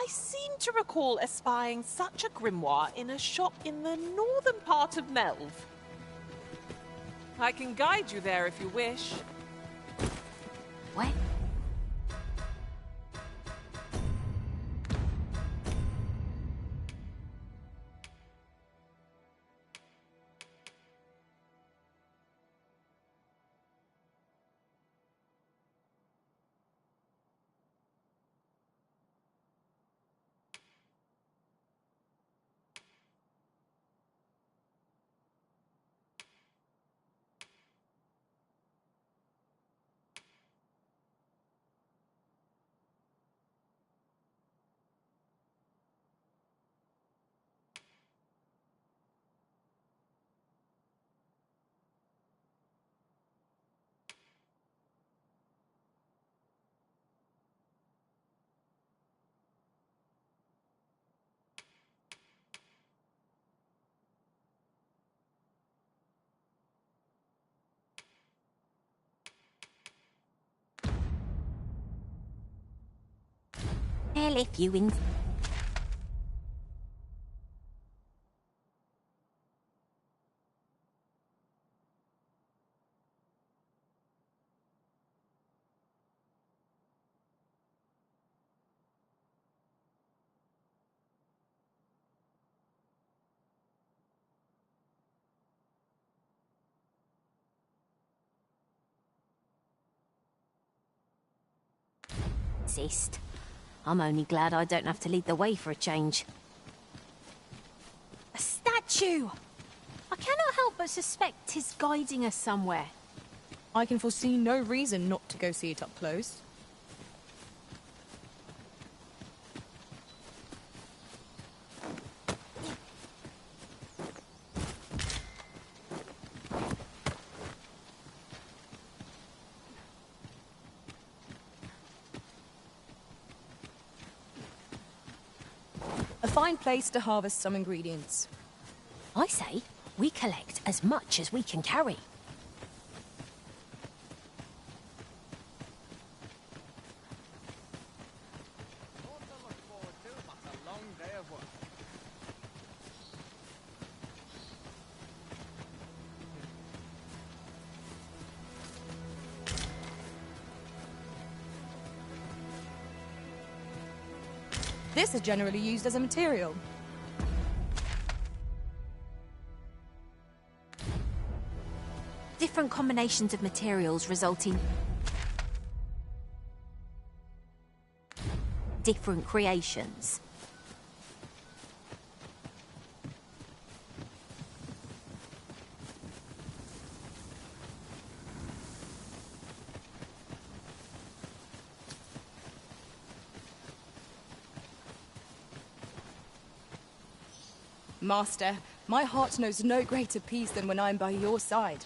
I seem to recall espying such a grimoire in a shop in the northern part of Melv. I can guide you there if you wish. What? Hell if you insist. I'm only glad I don't have to lead the way for a change. A statue! I cannot help but suspect 'tis guiding us somewhere. I can foresee no reason not to go see it up close. A fine place to harvest some ingredients. I say, we collect as much as we can carry. This is generally used as a material. Different combinations of materials result in different creations. Master, my heart knows no greater peace than when I'm by your side.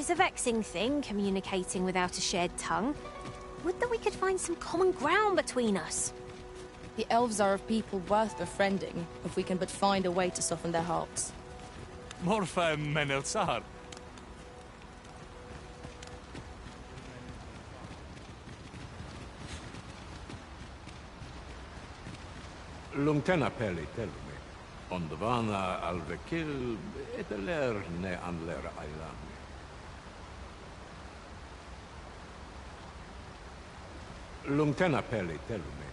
is a vexing thing, communicating without a shared tongue. Would that we could find some common ground between us. The elves are a people worth befriending, if we can but find a way to soften their hearts. Morfa menelsar. Lungtena peli telumi. Ondvana alvekil eteler ne anler ailami. Lungtena peli telumi.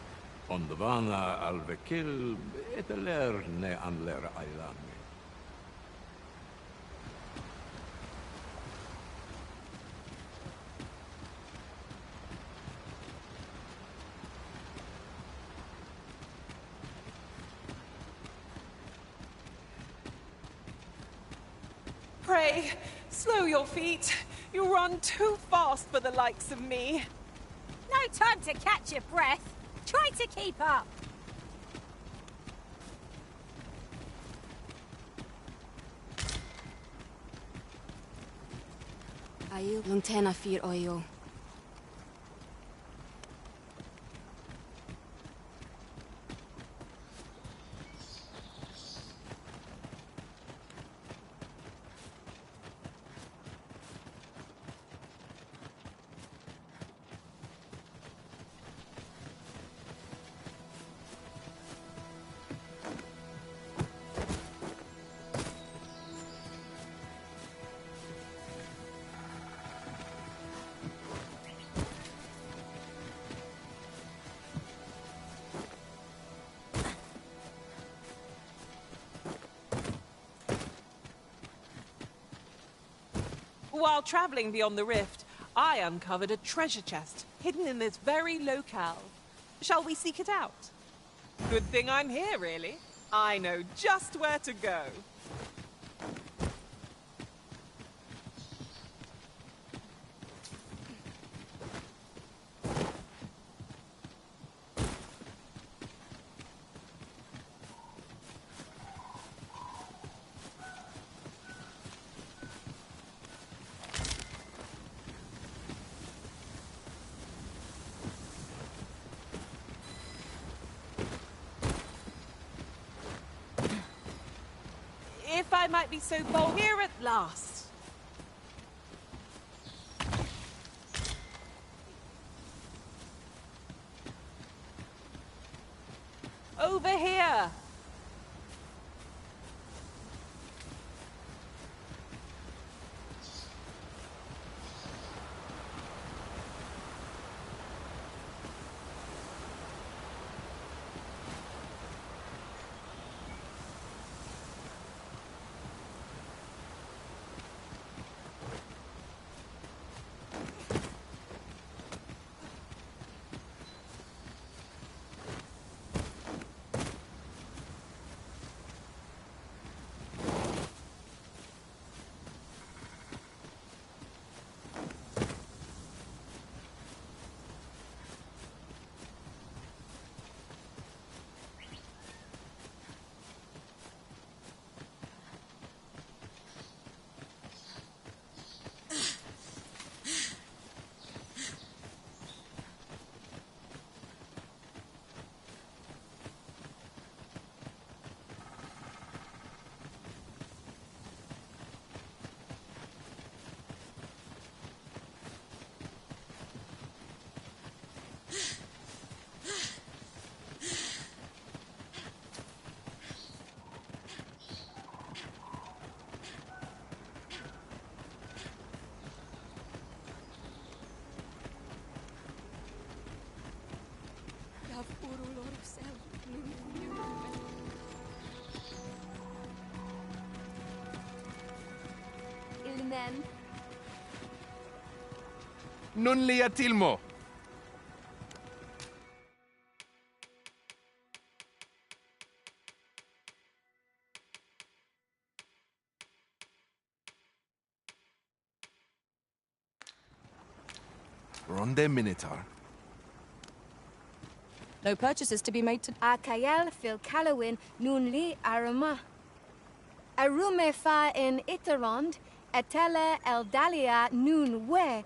Ondvana alvekil eteler ne anler ailami. Pray, slow your feet. You run too fast for the likes of me. No time to catch your breath. Try to keep up. Ail Lungtena fir oil. While traveling beyond the rift, I uncovered a treasure chest hidden in this very locale. Shall we seek it out? Good thing I'm here, really. I know just where to go. If I might be so bold, here at last. Over here. Non lia tilmo. Ronde Minotaur. No purchases to be made to... Akayal fil Calawin nun li arama. Arume fa in Itarond, Etele Eldalia nun we.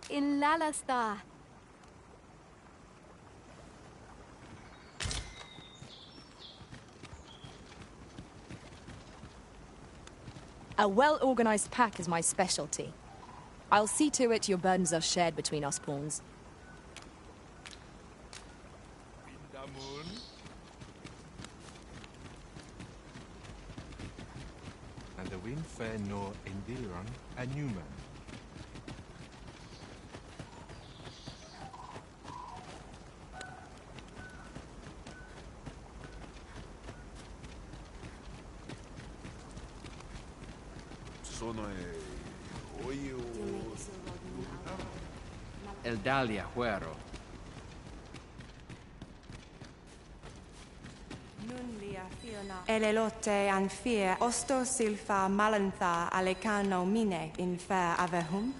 In Lalasta. A well-organized pack is my specialty. I'll see to it your burdens are shared between us pawns. Pindamun. And the wind fair no Endiliran a Newman. Eldalia Huero. Elelote an fear osto silfa malantha alecano mine in fair avehum.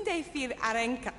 Unde fil arenka.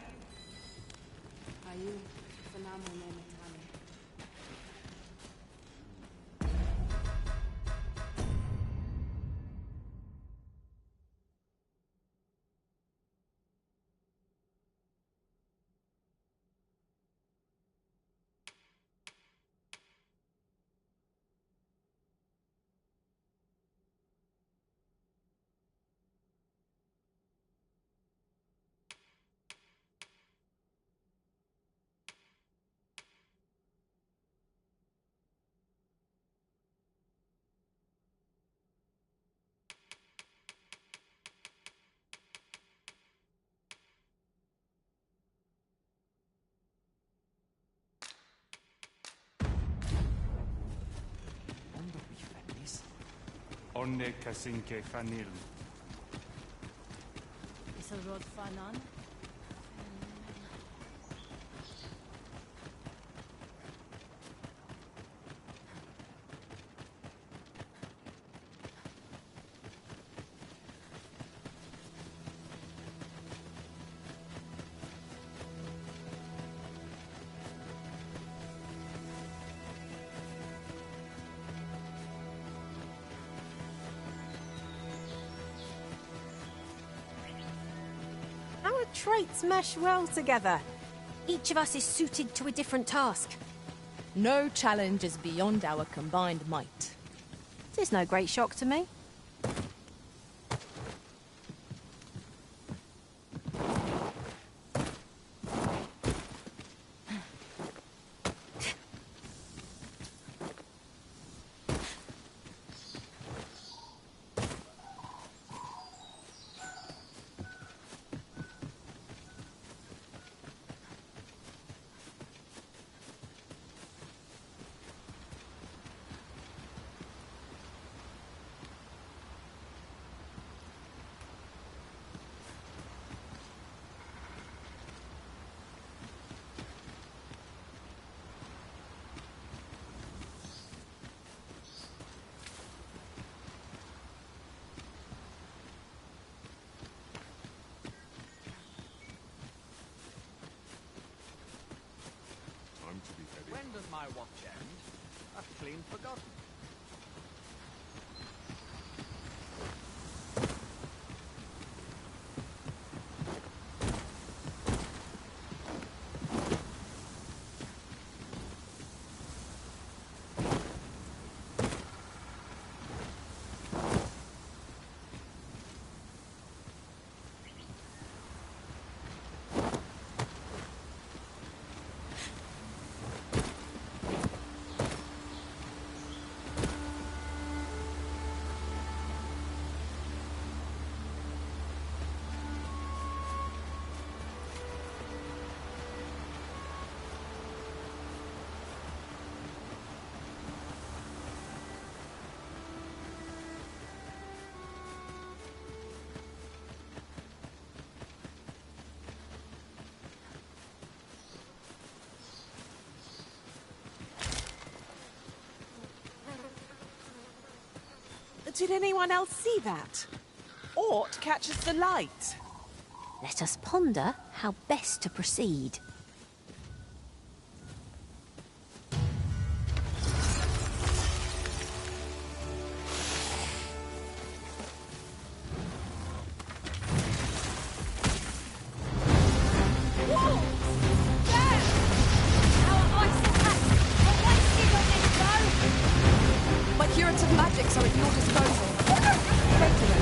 Onne kasinke fanil. Isilrod fanan. Our traits mesh well together. Each of us is suited to a different task. No challenge is beyond our combined might. It's no great shock to me. When does my watch end? I've clean forgotten. Did anyone else see that? Ort catches the light. Let us ponder how best to proceed. My curative magics are at your disposal. Take them.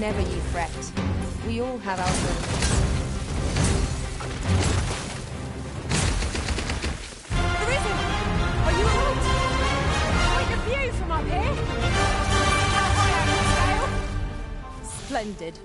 Never you fret. We all have our burdens. Arisen! Are you alright? Quite a view from up here. How high out of the scale? Splendid.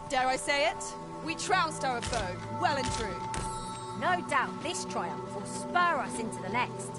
Dare I say it? We trounced our foe, well and true. No doubt this triumph will spur us into the next.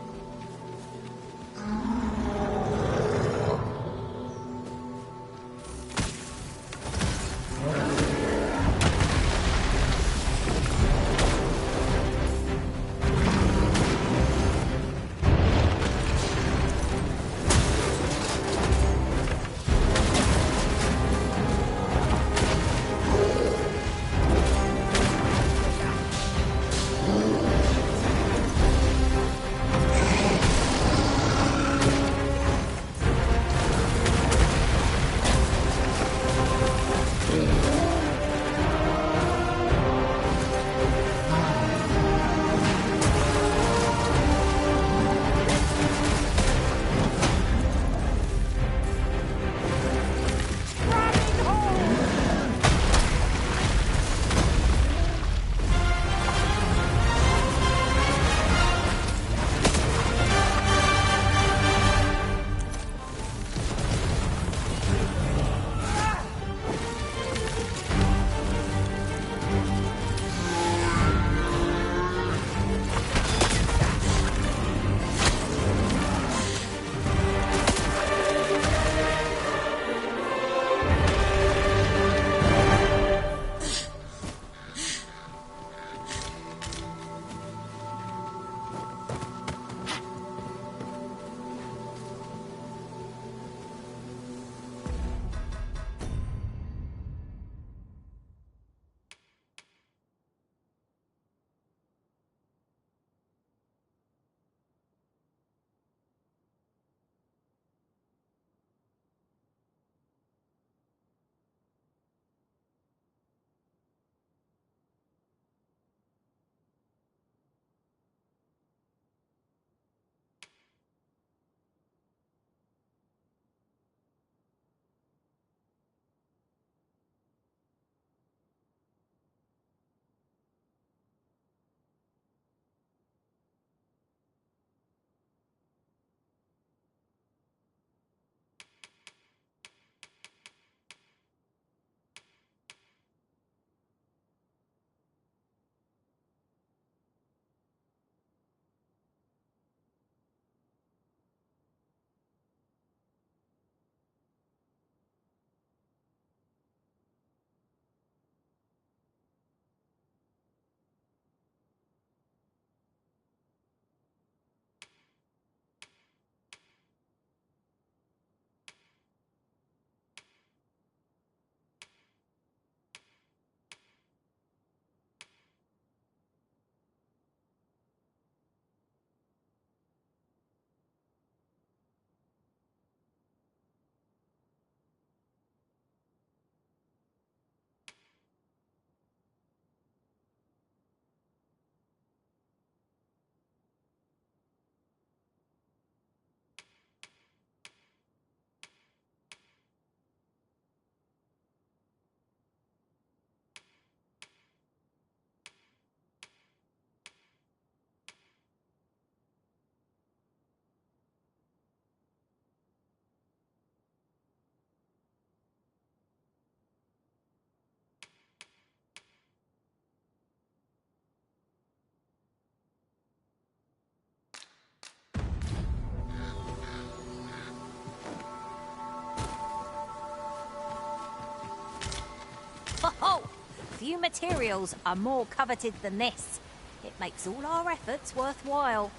Ho-ho! Few materials are more coveted than this. It makes all our efforts worthwhile.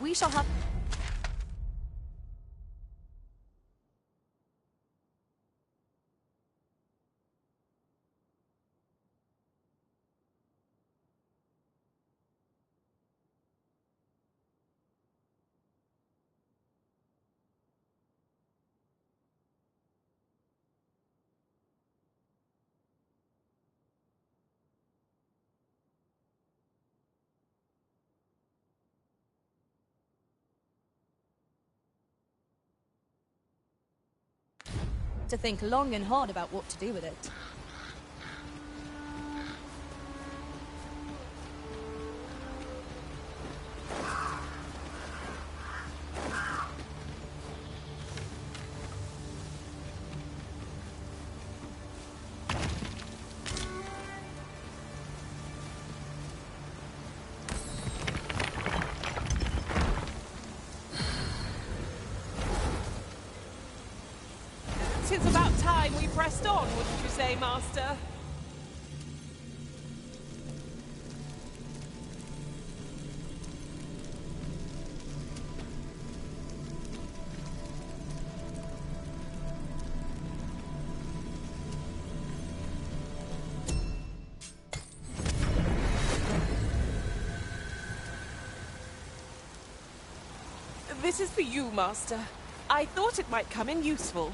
We shall have... to think long and hard about what to do with it. It's about time we pressed on, wouldn't you say, Master? This is for you, Master. I thought it might come in useful.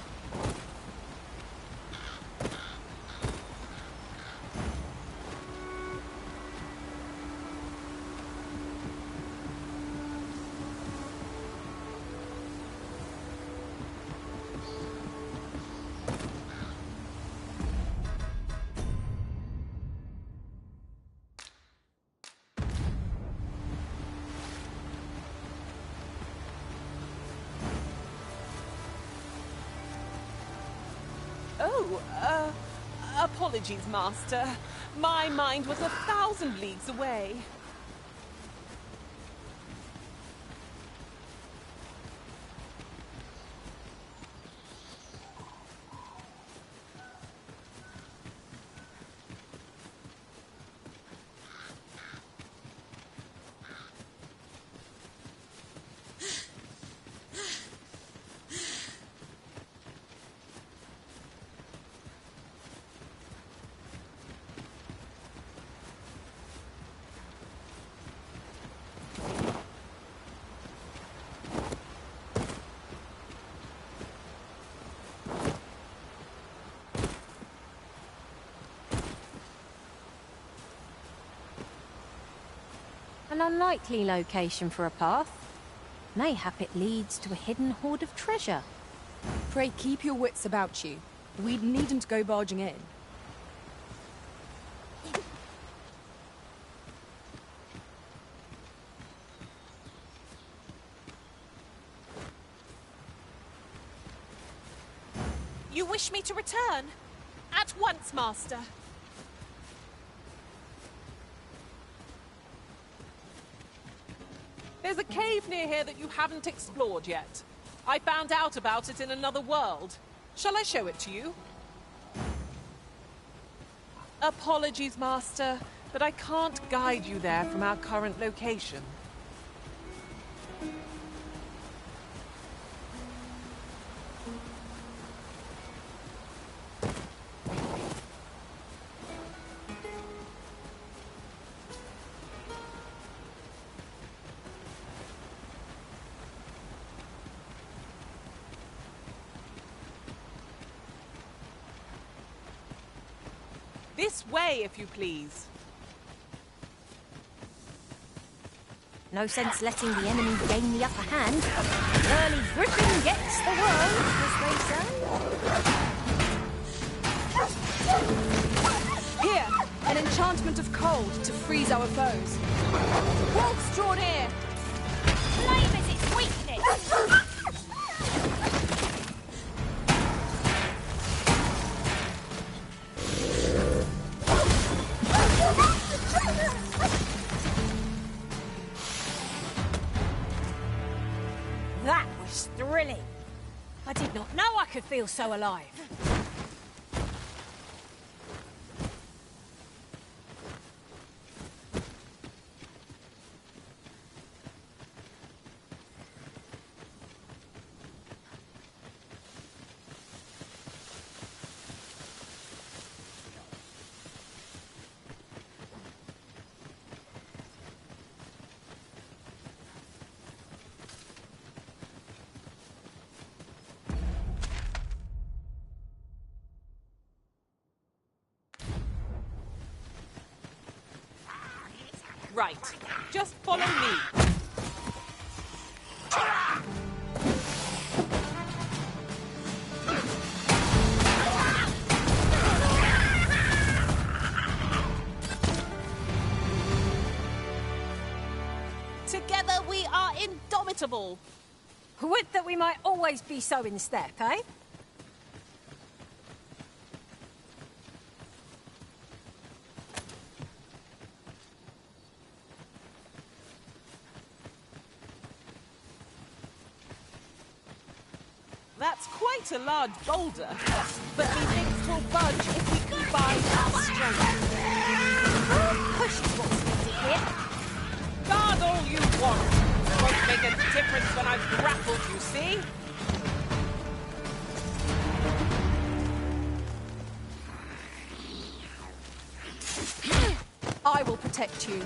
Apologies, Master. My mind was 1,000 leagues away. An unlikely location for a path. Mayhap it leads to a hidden hoard of treasure. Pray keep your wits about you. We needn't go barging in. You wish me to return? At once, Master. There's a cave near here that you haven't explored yet. I found out about it in another world. Shall I show it to you? Apologies, Master, but I can't guide you there from our current location. This way, if you please. No sense letting the enemy gain the upper hand. Early griffin gets the world, as they say. Here, an enchantment of cold to freeze our foes. Wolves draw near. Flame is its weakness. That was thrilling. I did not know I could feel so alive. Right. Just follow me. inevitable. Would that we might always be so in step, eh? That's quite a large boulder, but methinks will budge if we combine our strength. Push is what's needed here. Guard all you want. Won't make a difference when I've grappled, you see? I will protect you.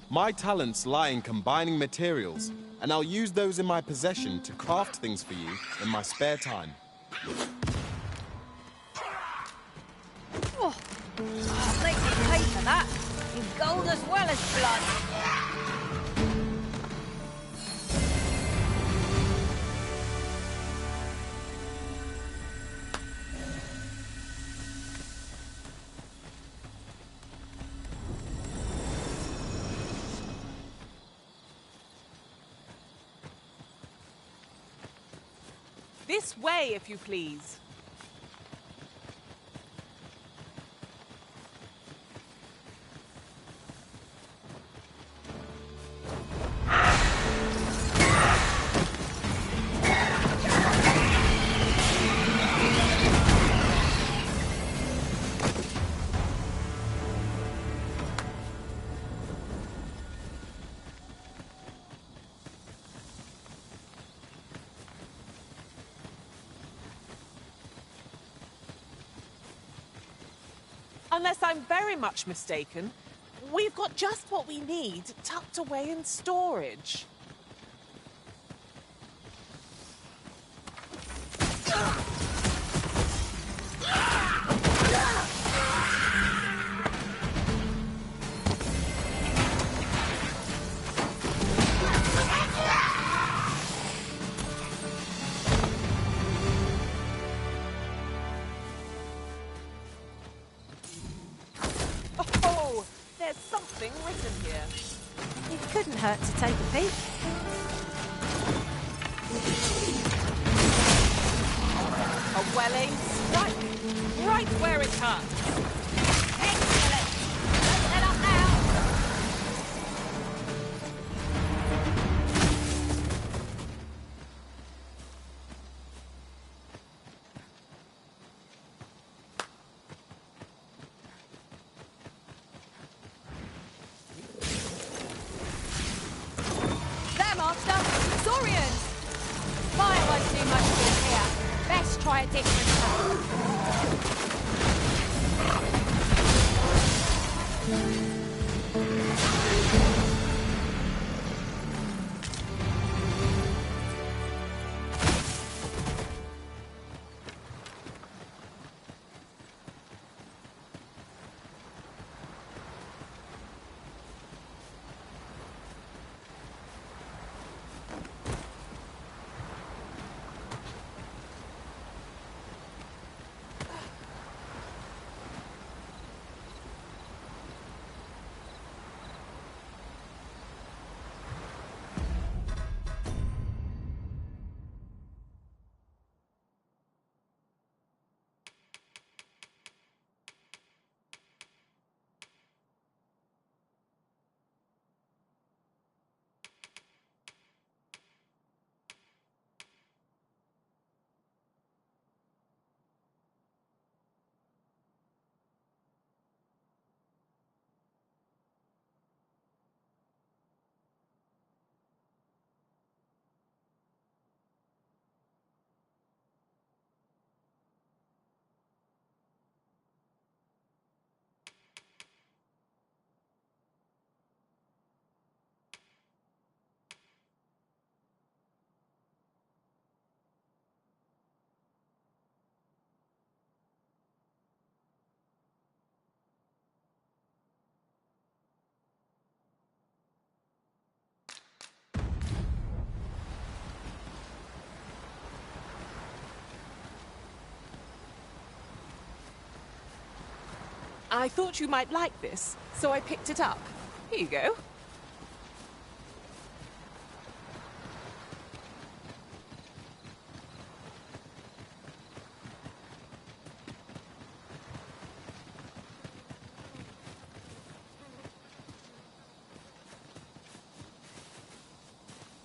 My talents lie in combining materials, and I'll use those in my possession to craft things for you in my spare time. Oh, I'll make you pay for that. In gold as well as blood. This way, if you please. Unless I'm very much mistaken, we've got just what we need tucked away in storage. There's something written here. It couldn't hurt to take a peek. A well-aimed strike, right where it hurts. Excellent! Don't let up now! Fire won't do much good here. Best try a different path. I thought you might like this, so I picked it up. Here you go.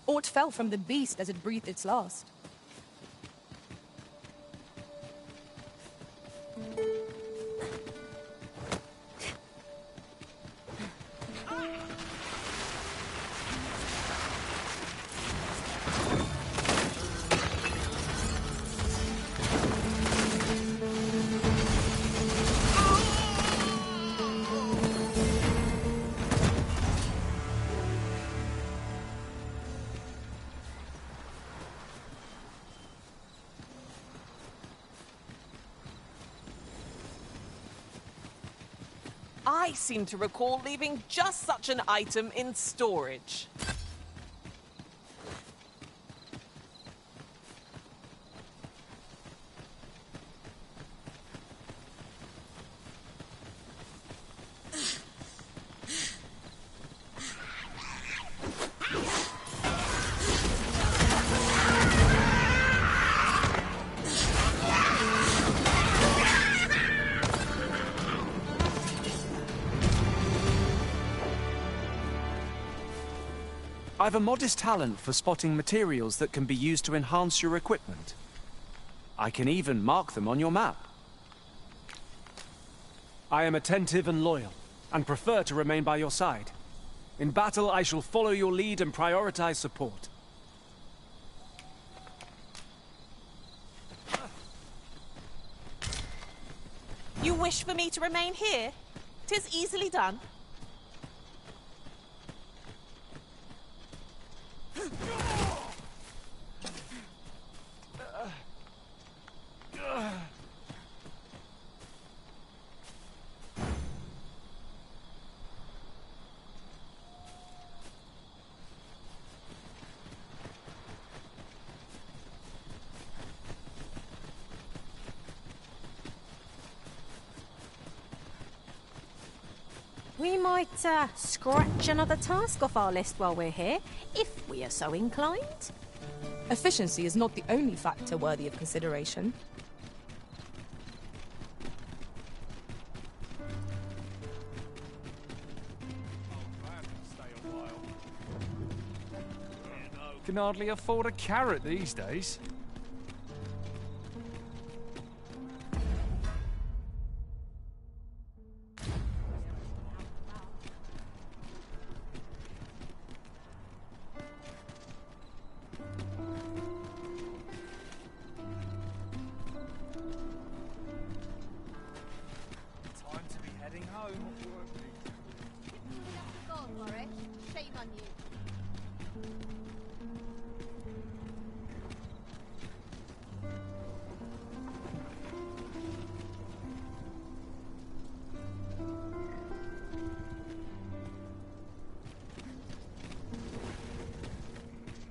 Aught fell from the beast as it breathed its last. I seem to recall leaving just such an item in storage. I've a modest talent for spotting materials that can be used to enhance your equipment. I can even mark them on your map. I am attentive and loyal, and prefer to remain by your side. In battle, I shall follow your lead and prioritize support. You wish for me to remain here? 'Tis easily done. We might scratch another task off our list while we're here, if we are so inclined. Efficiency is not the only factor worthy of consideration. Can hardly afford a carrot these days.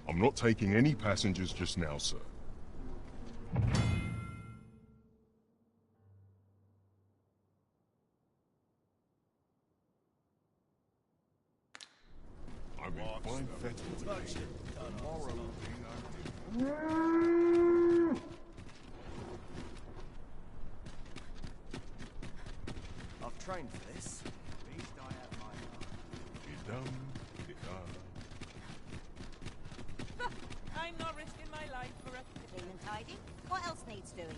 I'm not taking any passengers just now, sir. I'm in fine fettle. I've trained for this. I'm not risking my life for a... Clean and tidy. What else needs doing?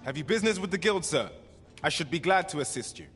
Have you business with the guild, sir? I should be glad to assist you.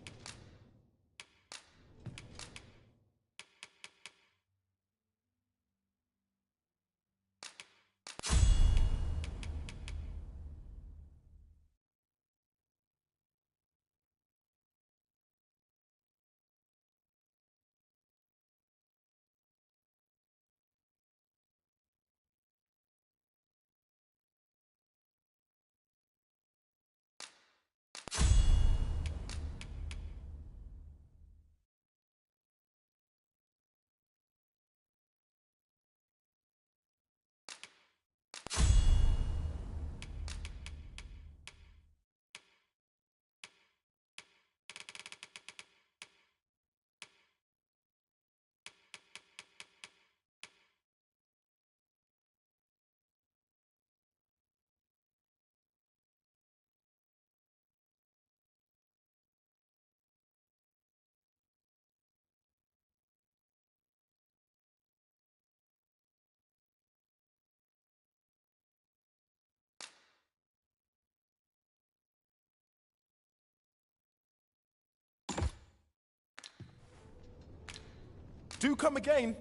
Do come again.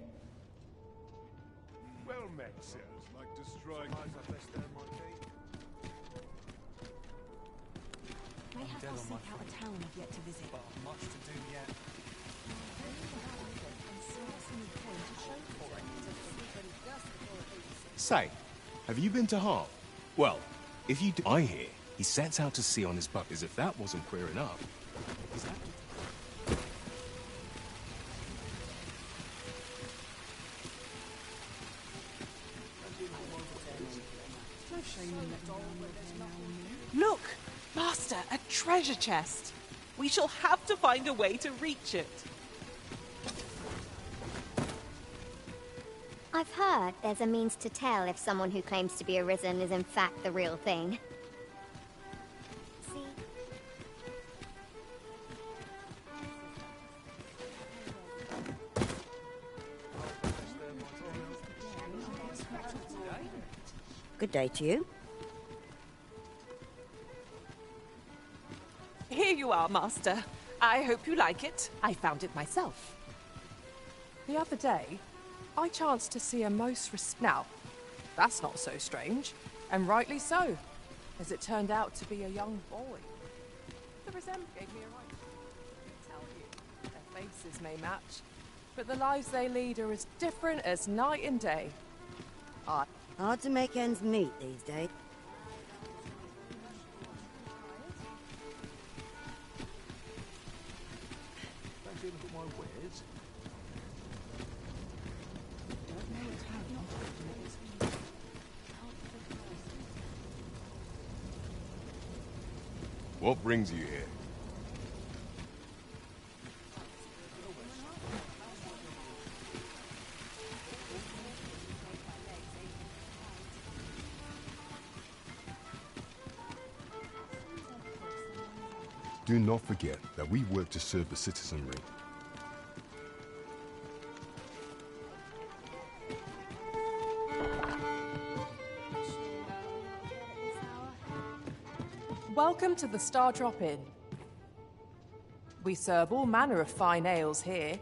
Well met, sir. Like destroying... Mayhap I'll seek out a town I've yet to visit. But much to do yet. Say, have you been to Harp? Well, if you do, I hear he sets out to sea on his boat, as if that wasn't queer enough. Is that... Look! Master, a treasure chest! We shall have to find a way to reach it. I've heard there's a means to tell if someone who claims to be arisen is in fact the real thing. See? Good day to you. Here you are, Master. I hope you like it. I found it myself. The other day, I chanced to see a most Now, that's not so strange, and rightly so, as it turned out to be a young boy. The resemblance gave me a right to tell you. Their faces may match, but the lives they lead are as different as night and day. Hard to make ends meet these days. Don't you look at my wares? What brings you here? Do not forget that we work to serve the citizenry. Welcome to the Star Drop Inn. We serve all manner of fine ales here.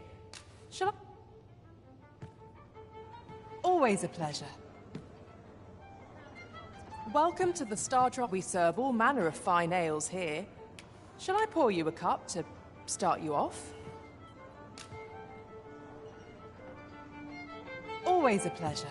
Shall I? Always a pleasure. Welcome to the Star Drop. We serve all manner of fine ales here. Shall I pour you a cup to start you off? Always a pleasure.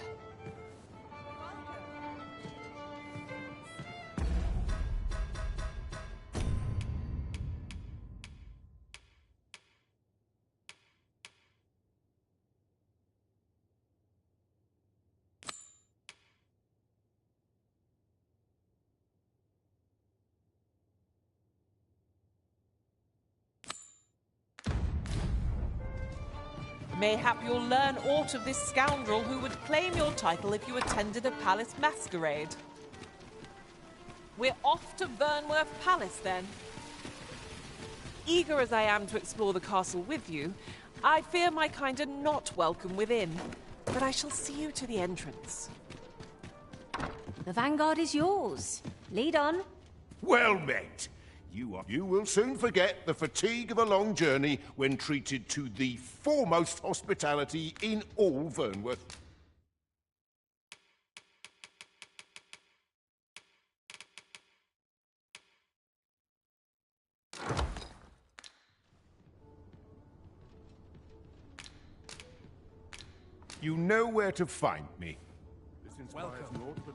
Mayhap you'll learn aught of this scoundrel who would claim your title if you attended a palace masquerade. We're off to Vernworth Palace, then. Eager as I am to explore the castle with you, I fear my kind are not welcome within, but I shall see you to the entrance. The vanguard is yours. Lead on. Well met. You will soon forget the fatigue of a long journey when treated to the foremost hospitality in all Vernworth. You know where to find me. This inspires naught but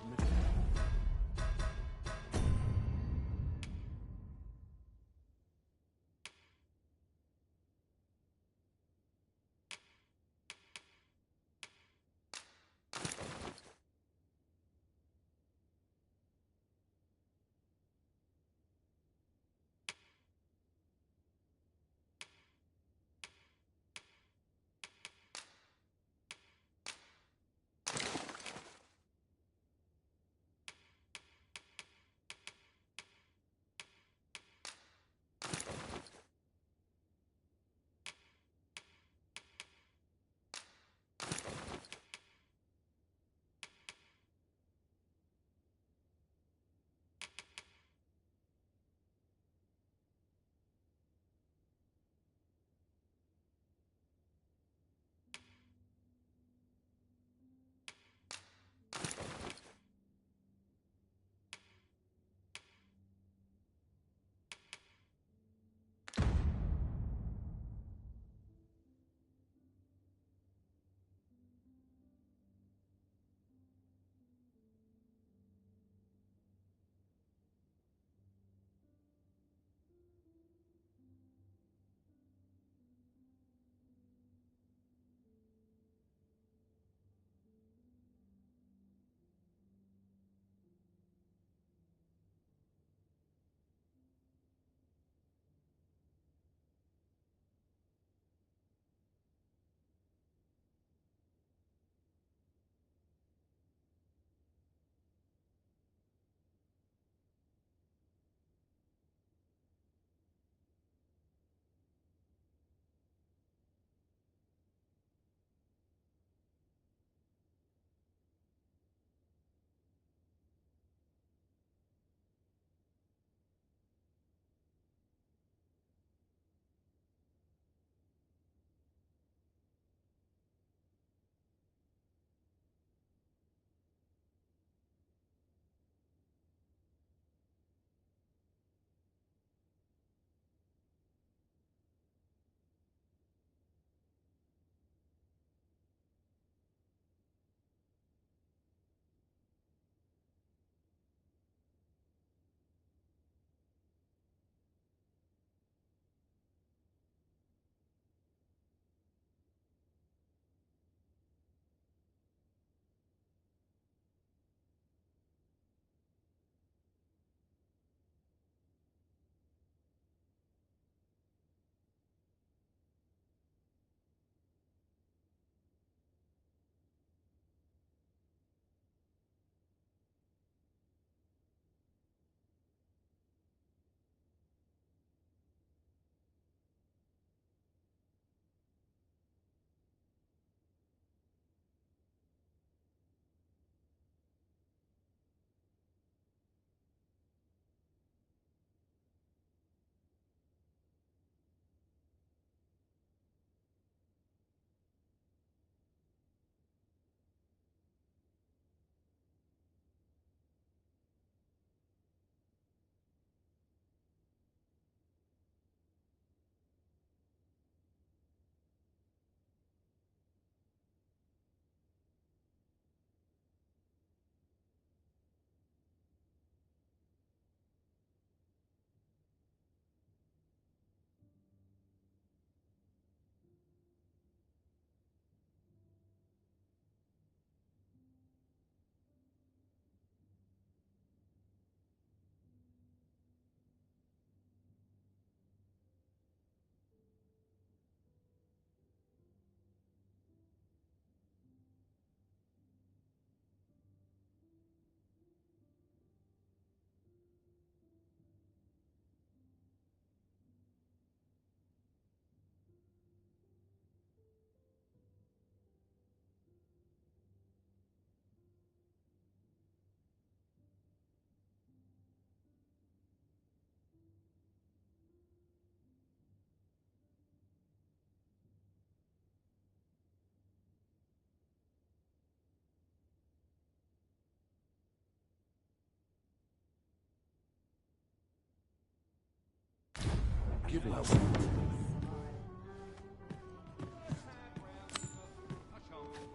forgiveness.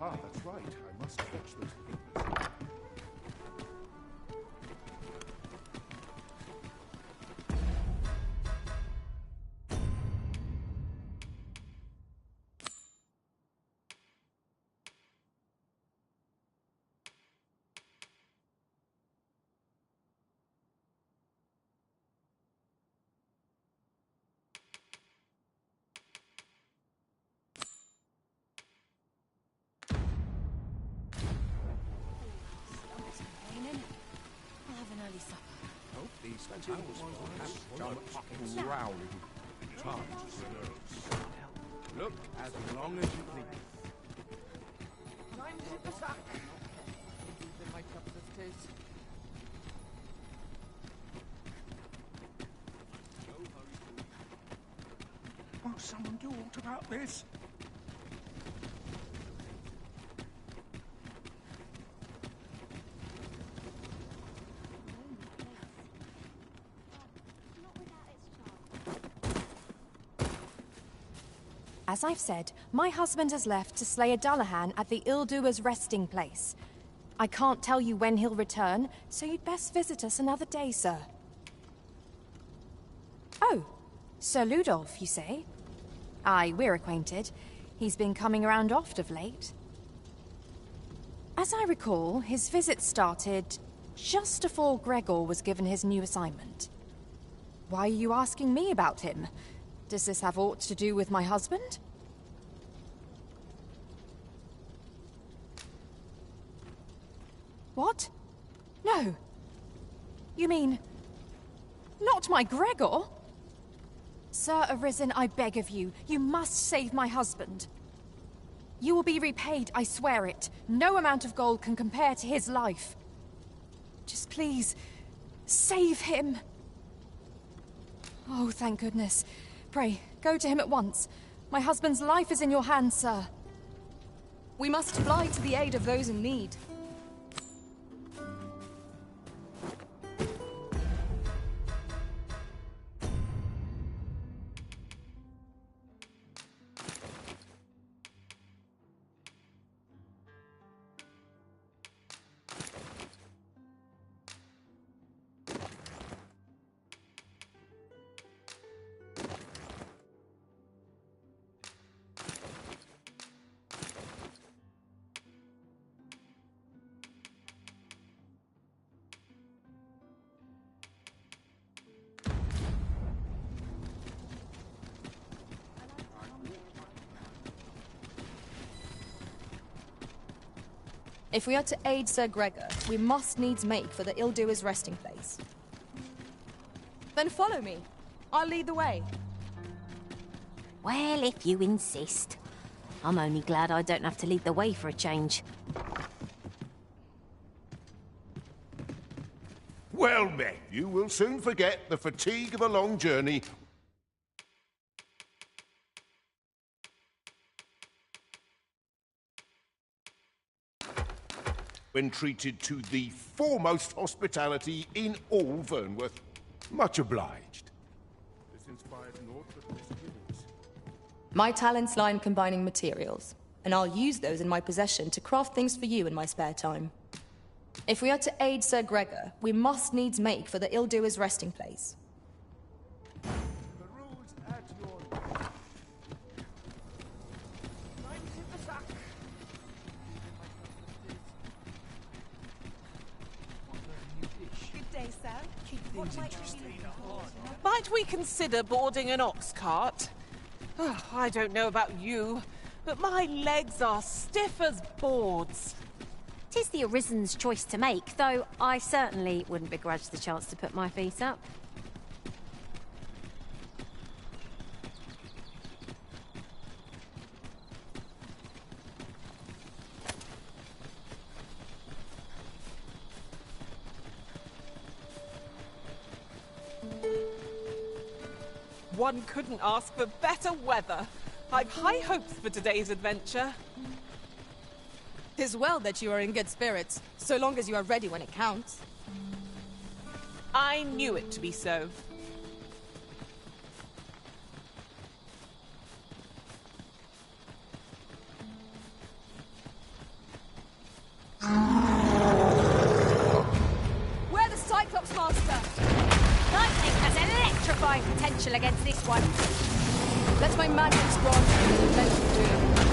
Ah, that's right. I must fetch those papers. Look, as long as you please. Time to hit the sack. These are my cups of tea. Won't someone do aught about this? As I've said, my husband has left to slay a Dulahan at the Illdoer's resting place. I can't tell you when he'll return, so you'd best visit us another day, sir. Oh, Sir Ludolf, you say? Aye, we're acquainted. He's been coming around oft of late. As I recall, his visit started just before Gregor was given his new assignment. Why are you asking me about him? Does this have aught to do with my husband? What? No. You mean... not my Gregor? Sir Arisen, I beg of you, you must save my husband. You will be repaid, I swear it. No amount of gold can compare to his life. Just please, save him. Oh, thank goodness. Pray, go to him at once. My husband's life is in your hands, sir. We must fly to the aid of those in need. If we are to aid Sir Gregor, we must needs make for the Illdoer's resting place. Then follow me. I'll lead the way. Well, if you insist. I'm only glad I don't have to lead the way for a change. Well met, you will soon forget the fatigue of a long journey when treated to the foremost hospitality in all Vernworth. Much obliged. This inspires naught but misgivings. My talents lie in combining materials, and I'll use those in my possession to craft things for you in my spare time. If we are to aid Sir Gregor, we must needs make for the Illdoer's resting place. The rules at your... Time to hit the sack. Good day, sir. Keep things interesting. Might we consider boarding an ox cart? Oh, I don't know about you, but my legs are stiff as boards. 'Tis the Arisen's choice to make, though I certainly wouldn't begrudge the chance to put my feet up. One couldn't ask for better weather. I've high hopes for today's adventure. 'Tis well that you are in good spirits, so long as you are ready when it counts. I knew it to be so. fine potential against this one. Let my magic squad let you do it.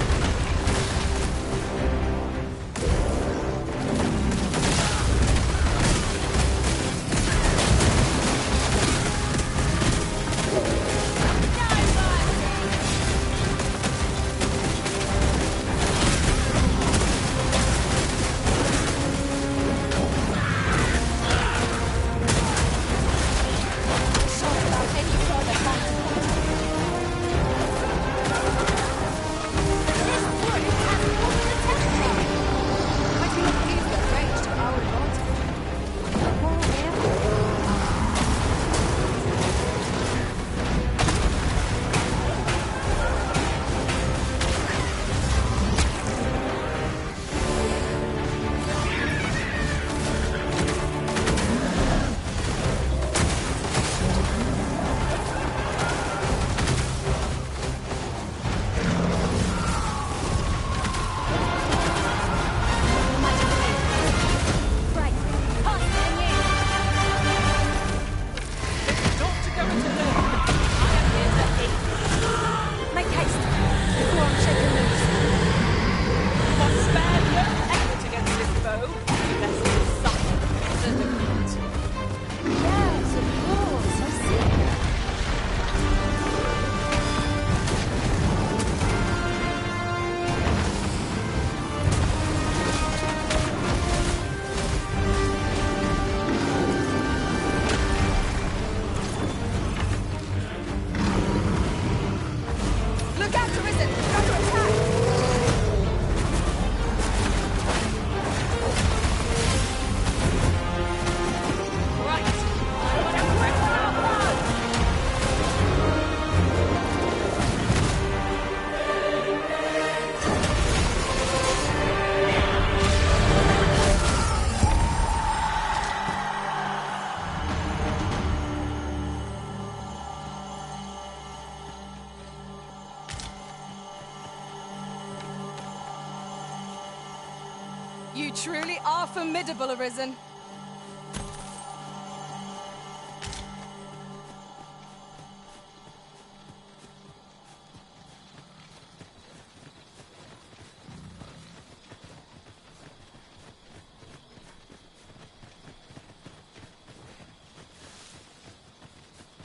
You truly are formidable, Arisen.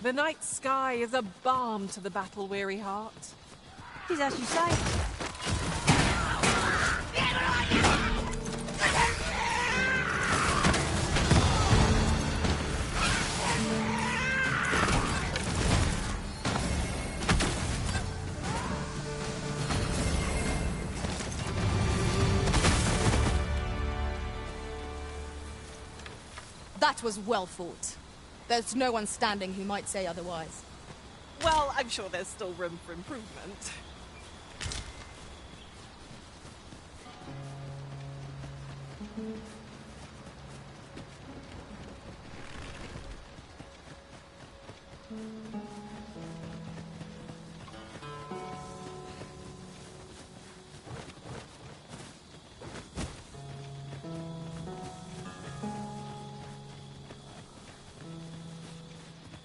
The night sky is a balm to the battle-weary heart. Tis as you say. That was well fought. There's no one standing who might say otherwise. Well, I'm sure there's still room for improvement.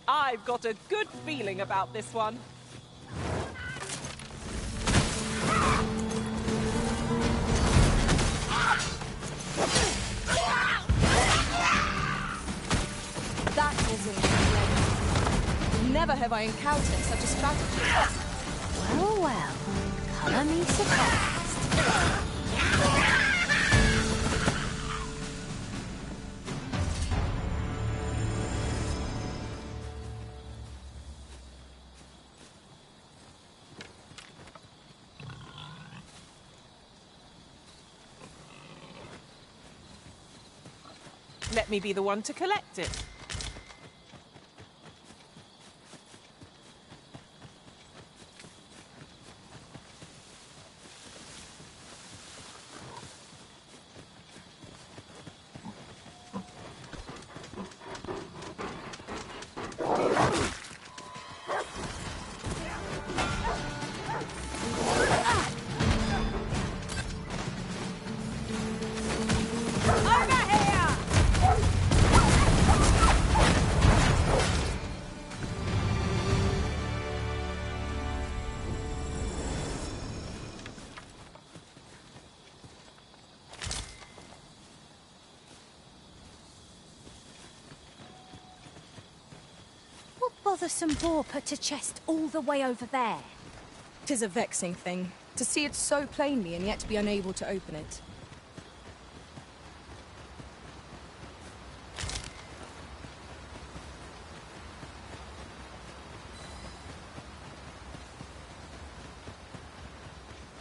I've got a good feeling about this one. That was incredible. Never have I encountered such a strategy. Well, well. Colour me surprised. Let me be the one to collect it. Over here! bother some boar put a chest all the way over there? 'Tis a vexing thing, to see it so plainly and yet be unable to open it.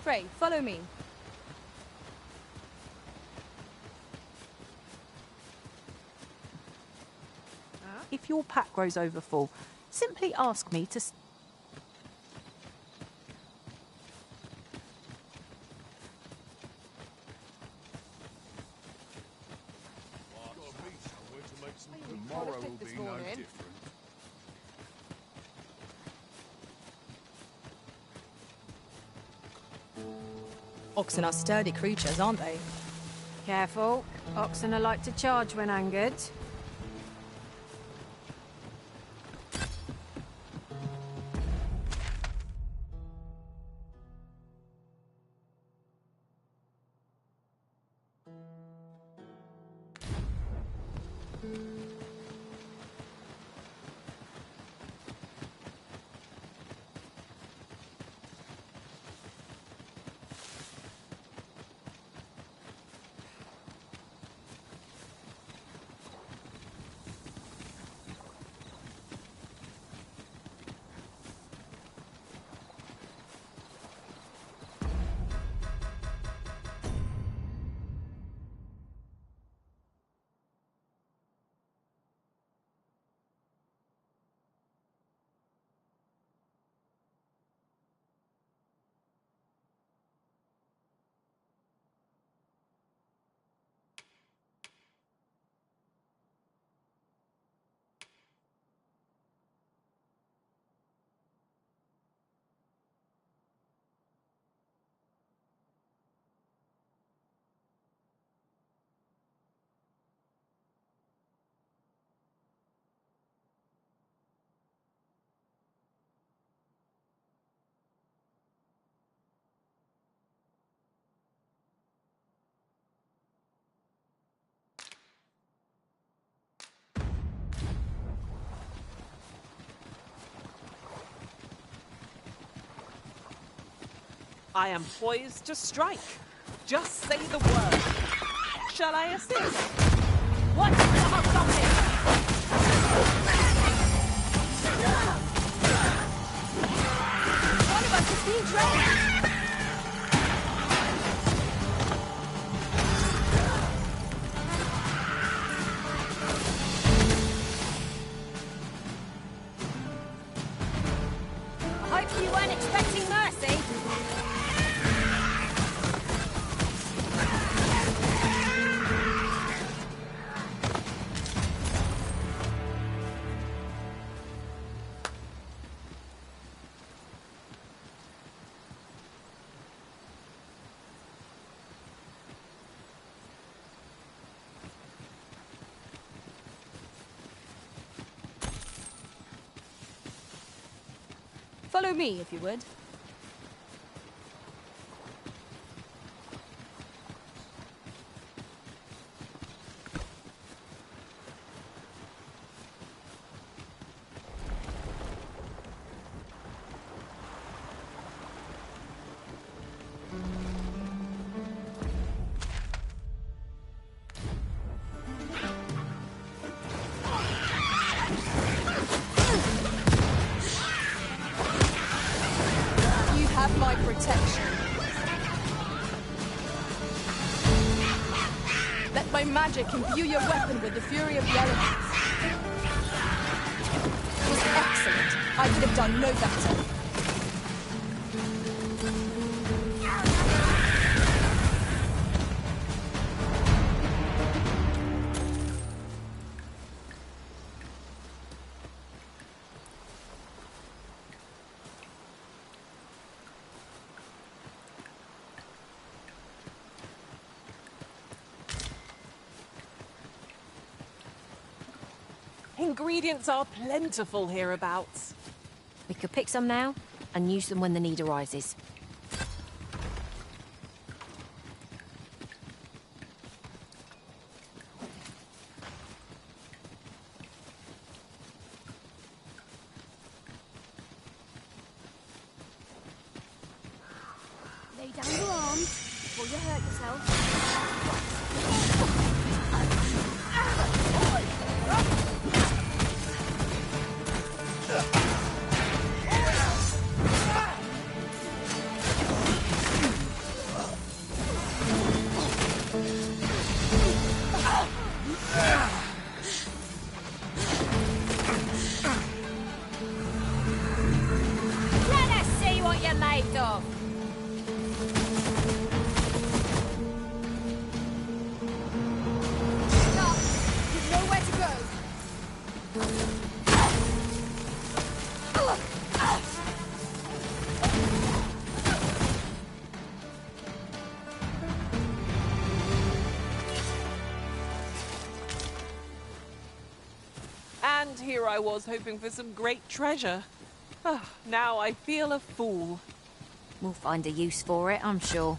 Pray, follow me. If your pack grows over full, simply ask me to... Tomorrow will be no different. Oxen are sturdy creatures, aren't they? Careful. Oxen are like to charge when angered. I am poised to strike. Just say the word. Shall I assist? What's the hot topic? One of us is being drained! Hope you weren't expecting mercy. Follow me, if you would. Magic imbue your weapon with the fury of the elements. It was excellent. I could have done no better. Ingredients are plentiful hereabouts. We could pick some now and use them when the need arises. before you hurt yourself. Let us see what you're made of. Stop! You've nowhere to go. And here I was hoping for some great treasure. Ah, now I feel a fool. We'll find a use for it, I'm sure.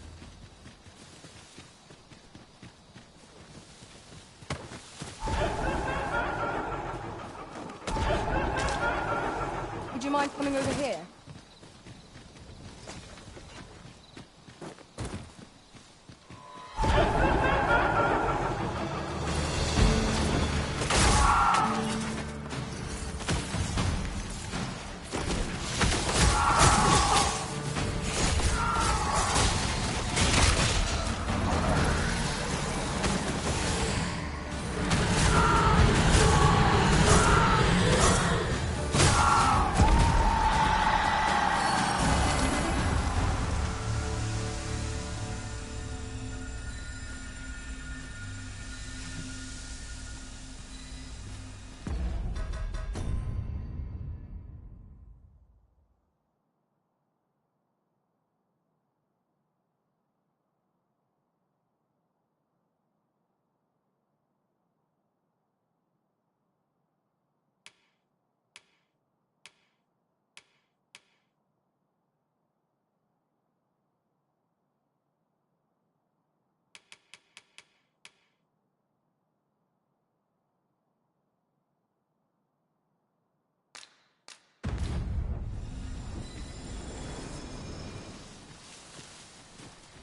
Would you mind coming over here?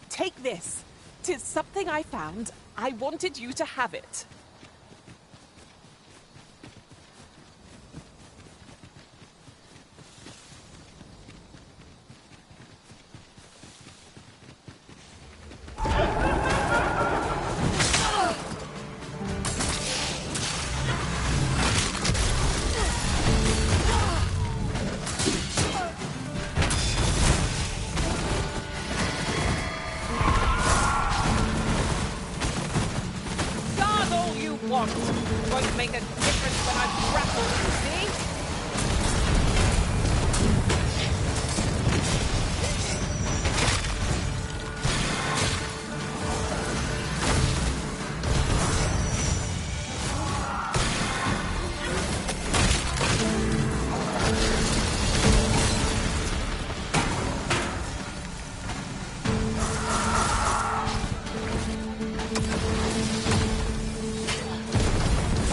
Take this. 'Tis something I found. I wanted you to have it. Won't make a difference when I'm grappled, you see?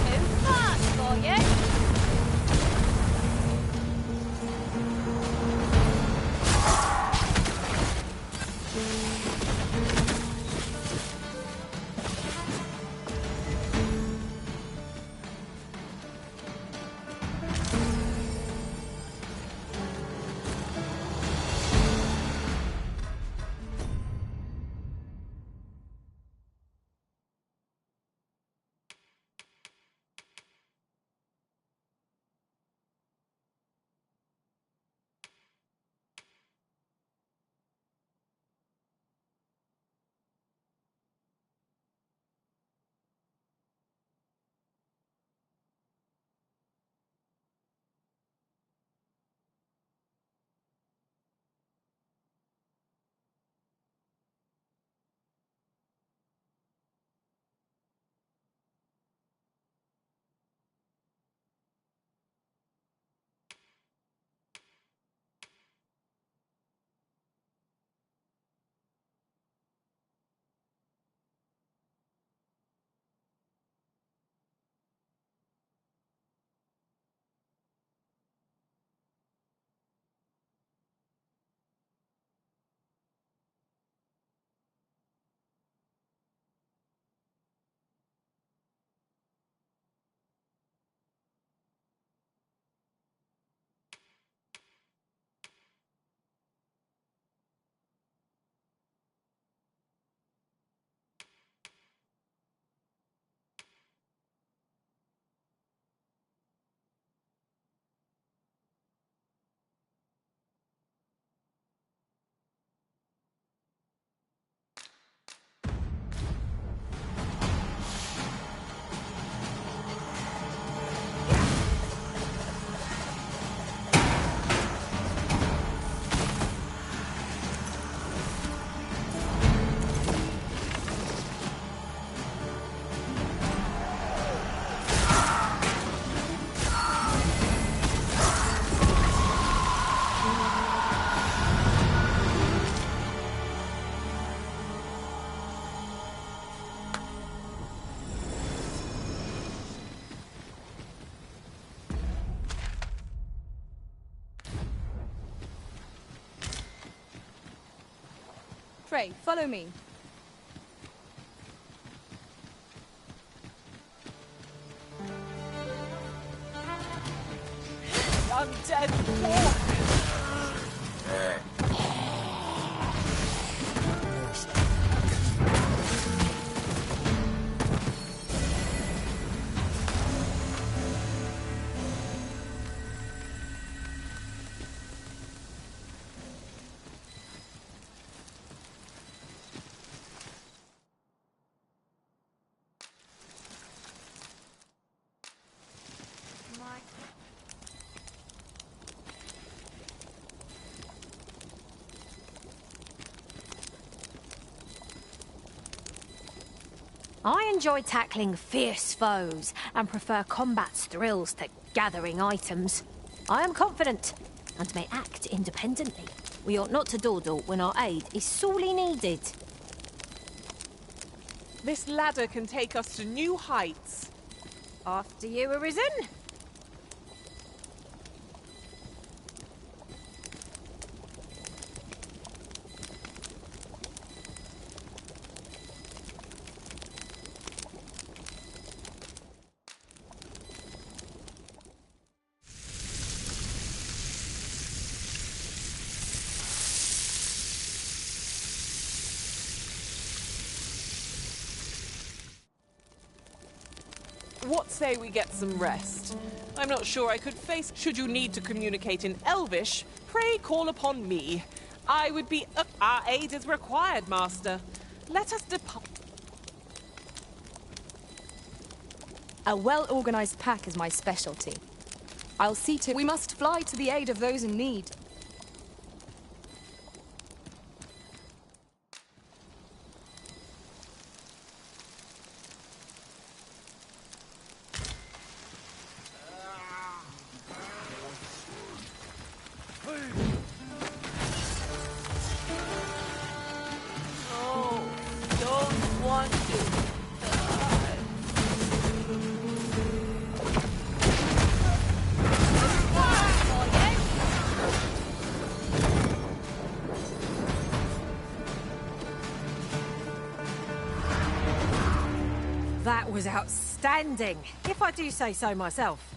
Too fast for you. Pray, follow me. Undead walk! I enjoy tackling fierce foes and prefer combat's thrills to gathering items. I am confident and may act independently. We ought not to dawdle when our aid is sorely needed. This ladder can take us to new heights. After you, Arisen. What say we get some rest? I'm not sure I could face. Should you need to communicate in Elvish, pray call upon me. I would be. Our aid is required, Master. Let us depart. A well-organized pack is my specialty. I'll see to. We must fly to the aid of those in need. That was outstanding, if I do say so myself.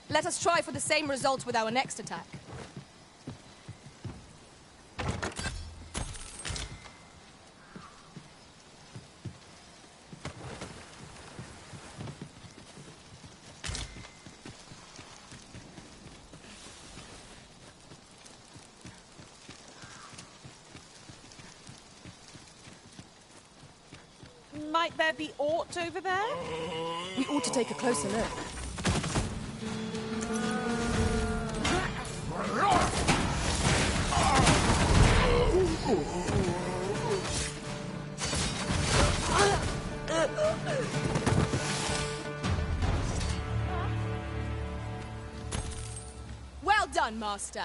Let us try for the same result with our next attack. Might there be aught over there? We ought to take a closer look. Well done, Master.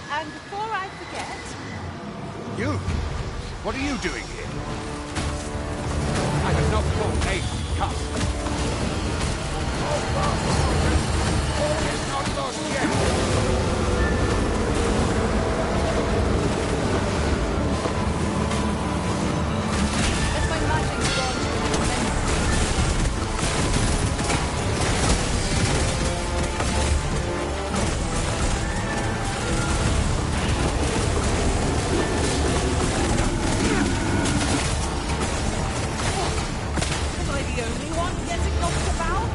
And before I forget... You? What are you doing here? I have not called aid. Come. All is not lost yet. Let my magic gone to Am I the only one getting knocked about?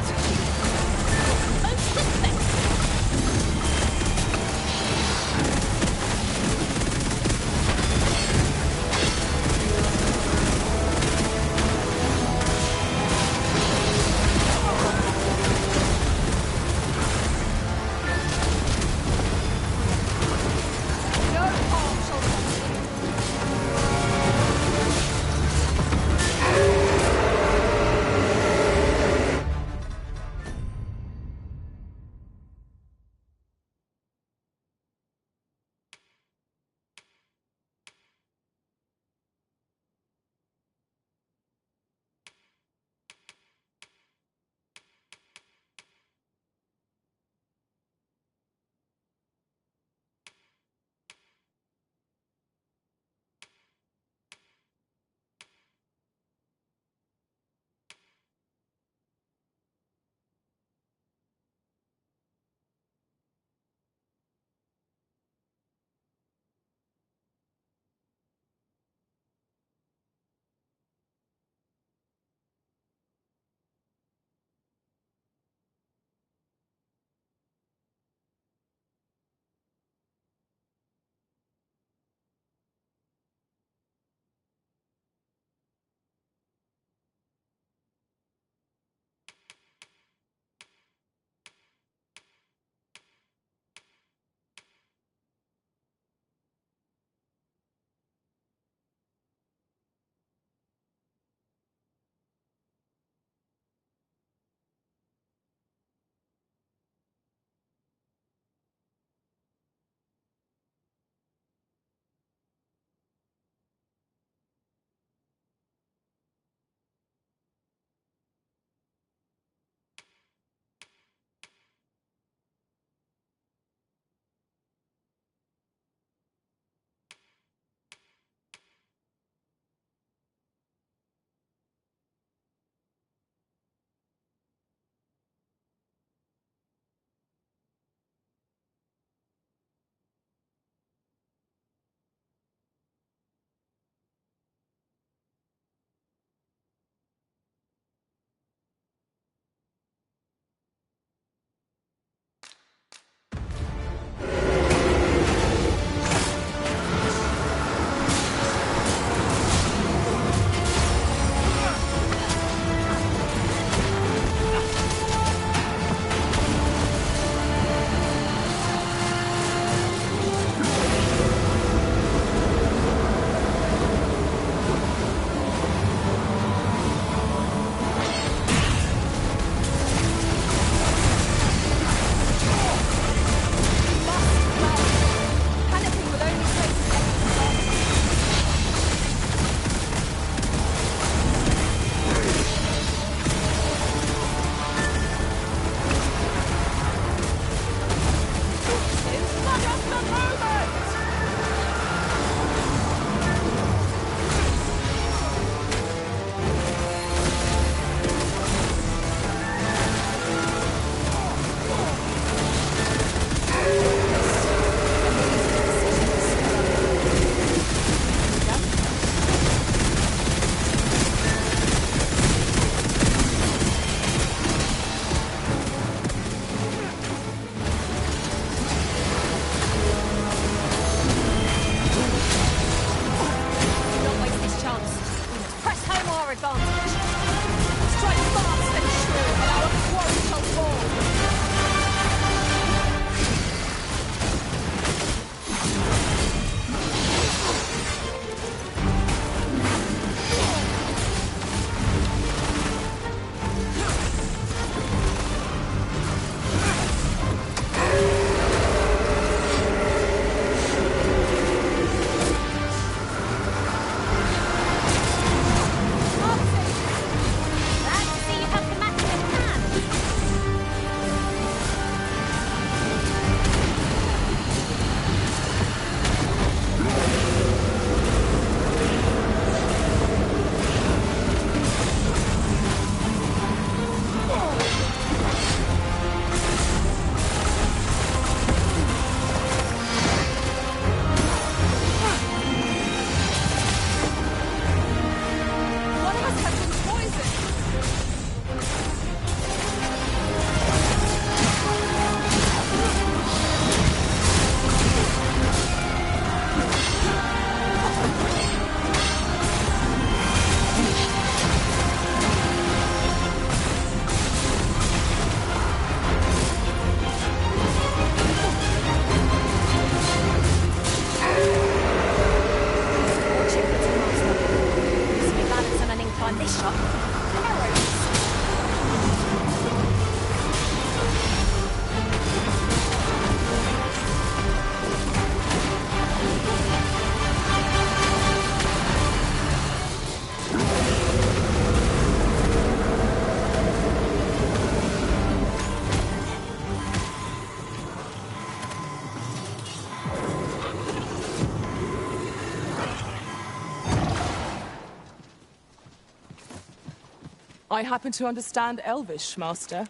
I happen to understand Elvish, Master.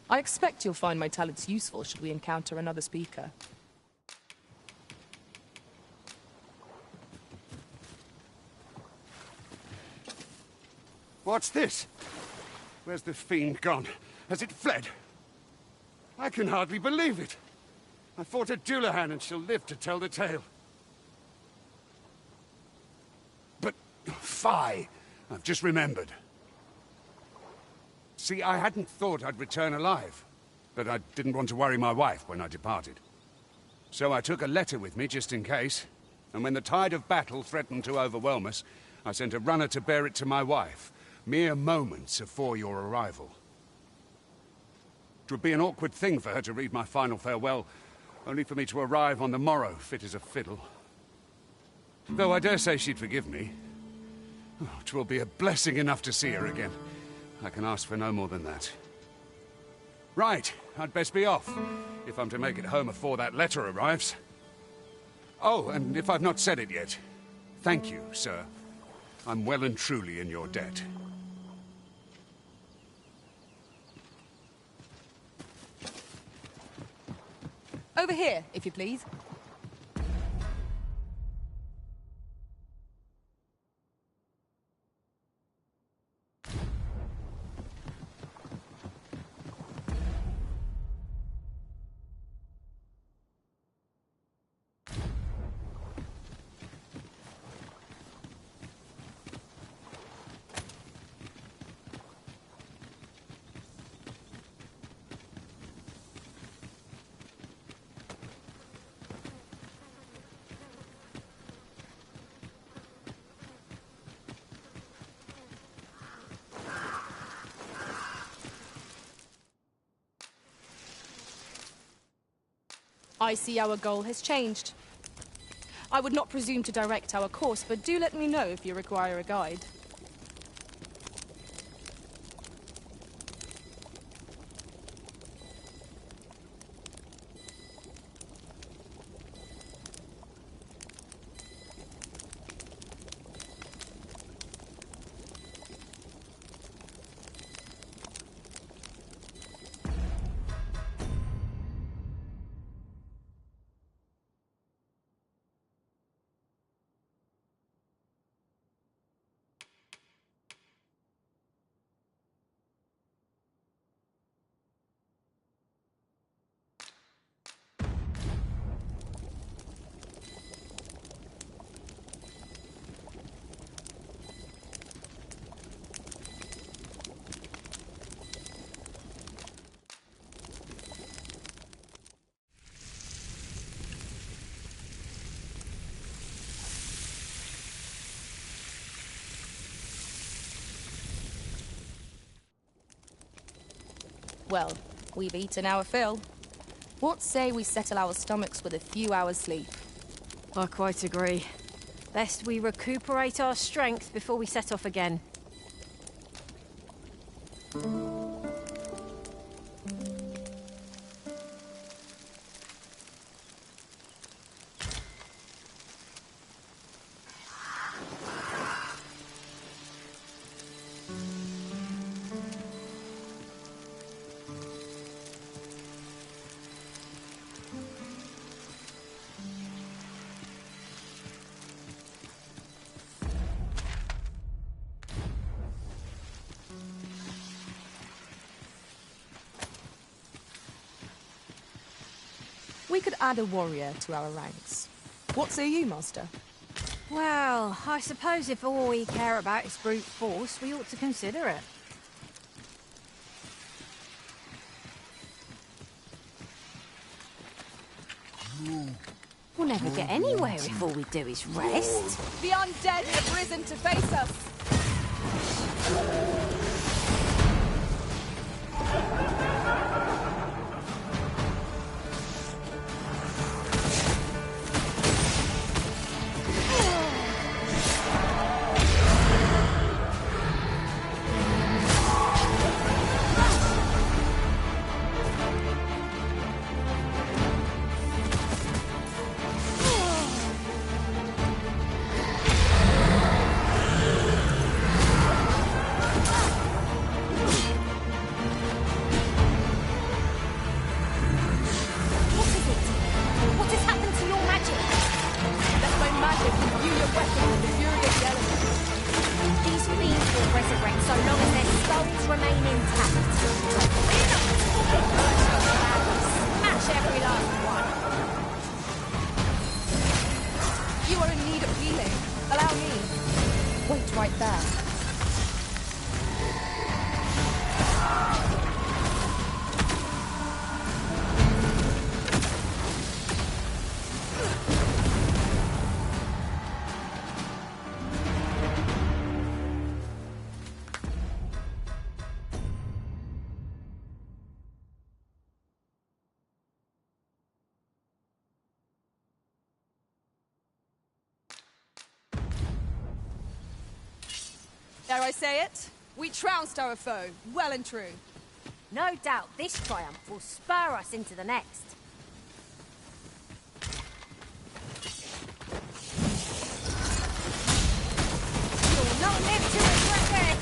I expect you'll find my talents useful should we encounter another speaker. What's this? Where's the fiend gone? Has it fled? I can hardly believe it. I fought at Dulahan and she'll live to tell the tale. But, fie! I've just remembered. See, I hadn't thought I'd return alive, but I didn't want to worry my wife when I departed. So I took a letter with me just in case, and when the tide of battle threatened to overwhelm us, I sent a runner to bear it to my wife, mere moments before your arrival. It would be an awkward thing for her to read my final farewell, only for me to arrive on the morrow, fit as a fiddle. Though I dare say she'd forgive me. Oh, 'twill be a blessing enough to see her again. I can ask for no more than that. Right, I'd best be off, if I'm to make it home before that letter arrives. Oh, and if I've not said it yet, thank you, sir. I'm well and truly in your debt. Over here, if you please. I see our goal has changed. I would not presume to direct our course, but do let me know if you require a guide. Well, we've eaten our fill. What say we settle our stomachs with a few hours' sleep? I quite agree. Best we recuperate our strength before we set off again. We could add a warrior to our ranks. What say you, Master? Well, I suppose if all we care about is brute force, we ought to consider it. We'll never get anywhere if all we do is rest. The undead have risen to face us! ultimate weapon of the fury of the elements. These fiends will resurrect so long as their skulls remain intact. Smash every last one. You are in need of healing. Allow me. Wait right there. Dare I say it? We trounced our foe, well and true. No doubt this triumph will spur us into the next. You'll not live to regret this!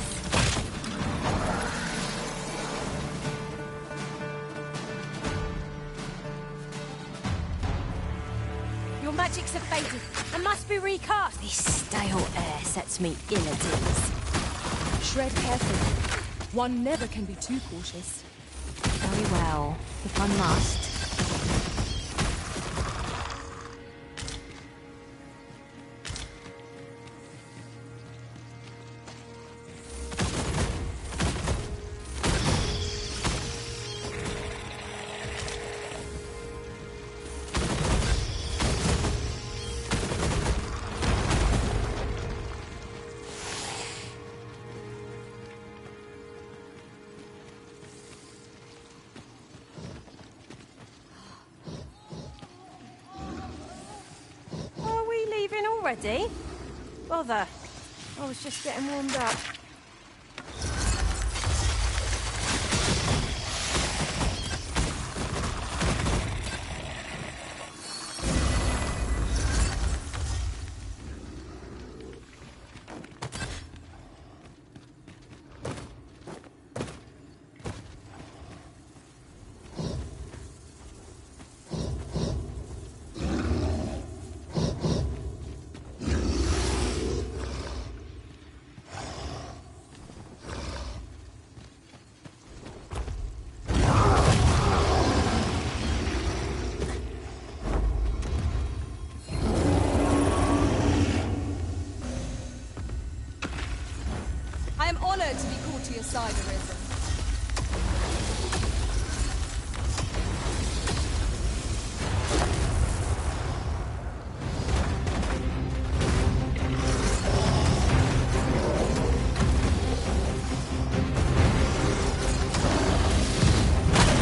Your magics have faded and must be recast. This stale air sets me ill at ease. Tread carefully. One never can be too cautious. Very well, if I must. Already? Bother. I was just getting warmed up. To be called to your side, Arisen.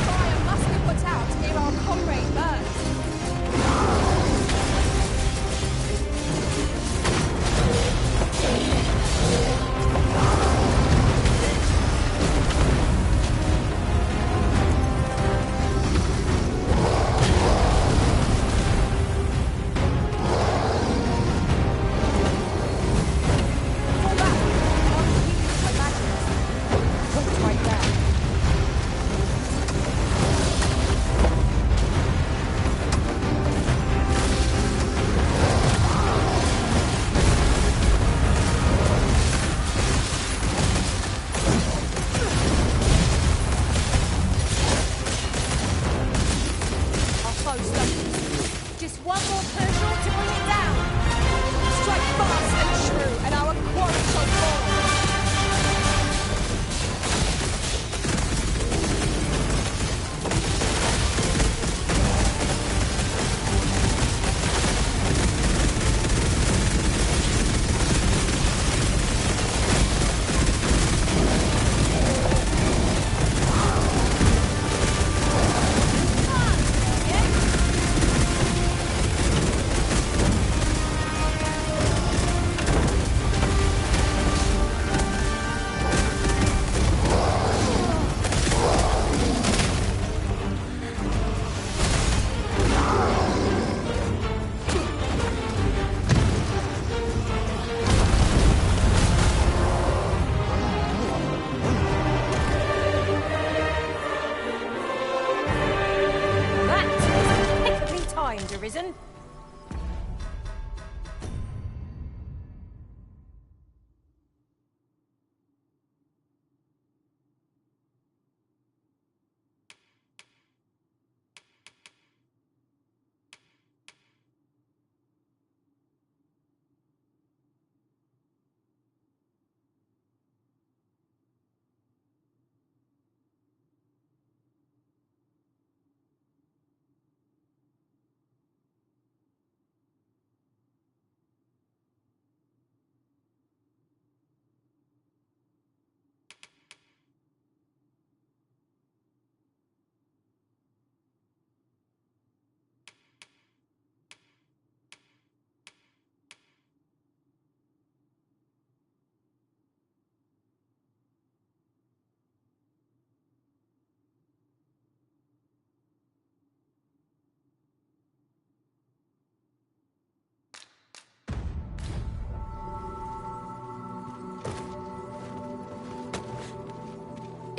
Fire must be put out to hear our comrade burn.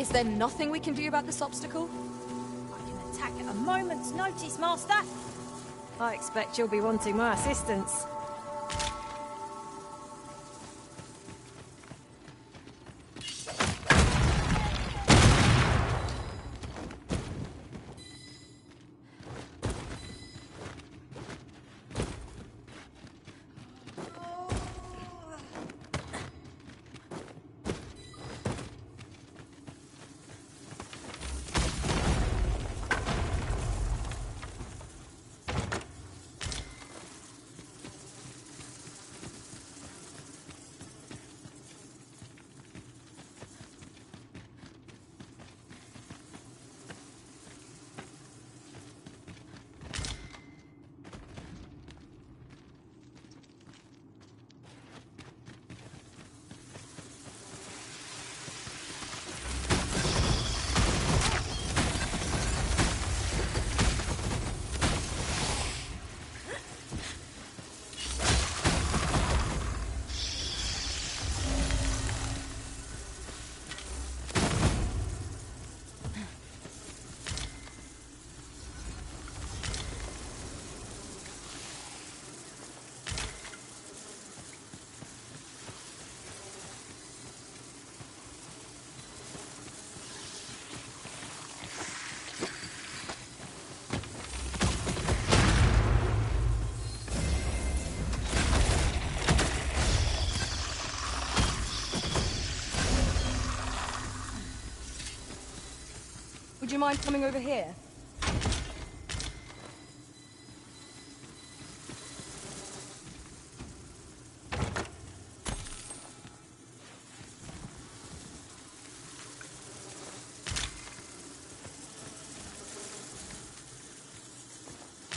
Is there nothing we can do about this obstacle? I can attack at a moment's notice, Master. I expect you'll be wanting my assistance. Would you mind coming over here?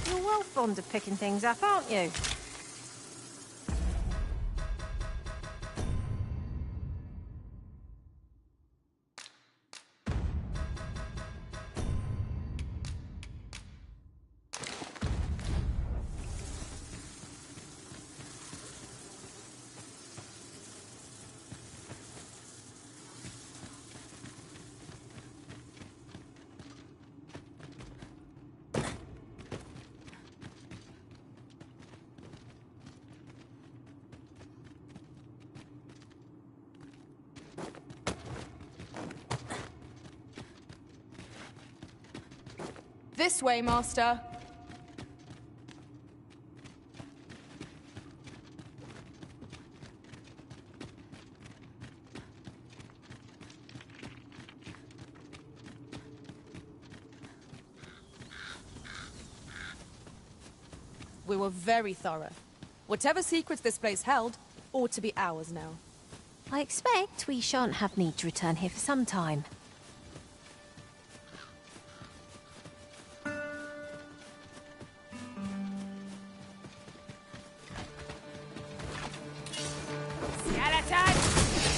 You're well fond of picking things up, aren't you? This way, Master. We were very thorough. Whatever secrets this place held ought to be ours now. I expect we shan't have need to return here for some time.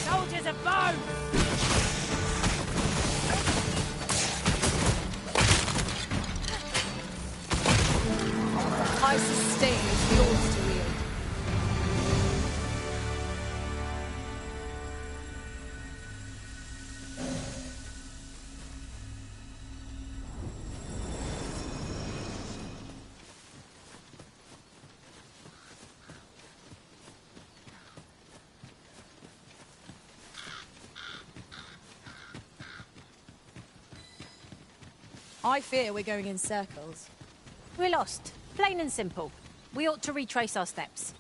Soldiers of bone! I sustain is yours to wield. I fear we're going in circles. We're lost. Plain and simple. We ought to retrace our steps.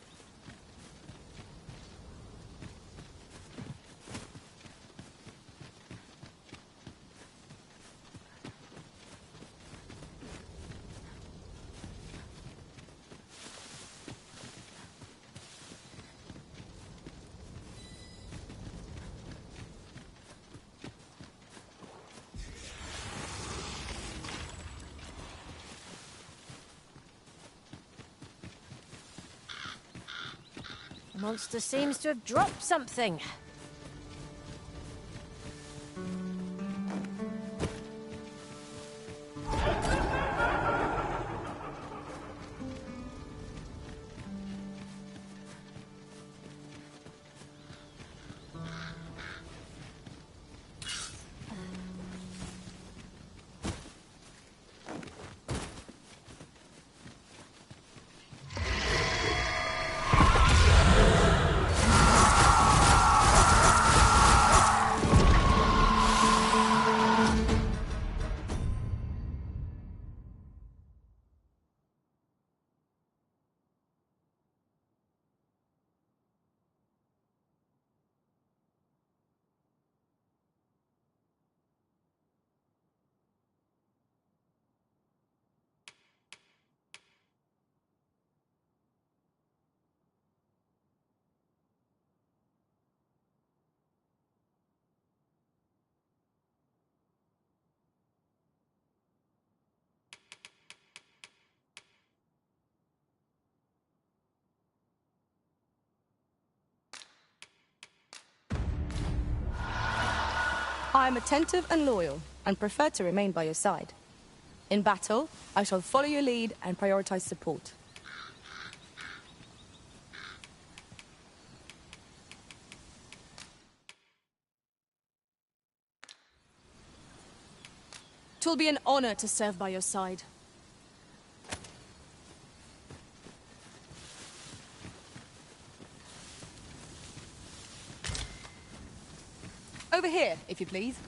The monster seems to have dropped something. I am attentive and loyal, and prefer to remain by your side. In battle, I shall follow your lead and prioritize support. It will be an honor to serve by your side. Over here, if you please.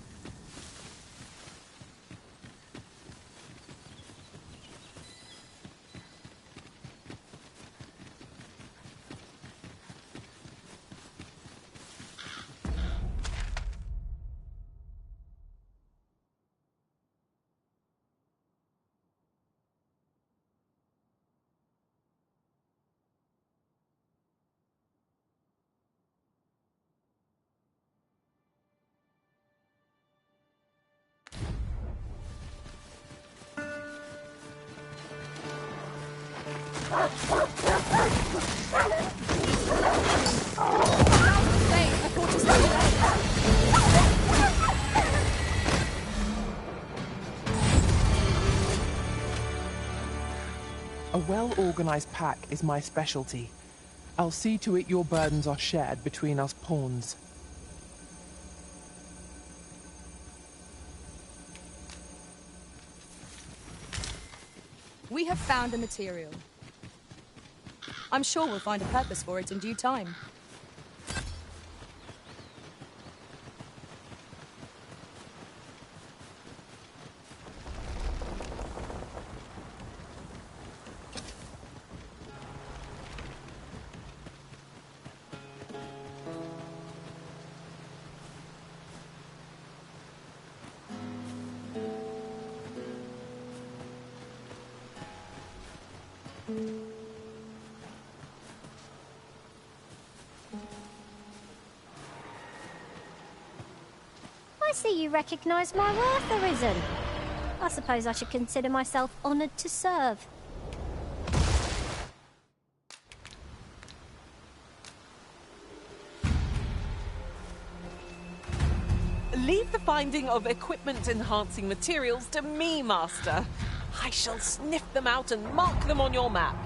A well-organized pack is my specialty. I'll see to it your burdens are shared between us pawns. We have found a material. I'm sure we'll find a purpose for it in due time. I see you recognise my worth, Arisen. I suppose I should consider myself honoured to serve. Leave the finding of equipment-enhancing materials to me, Master. I shall sniff them out and mark them on your map.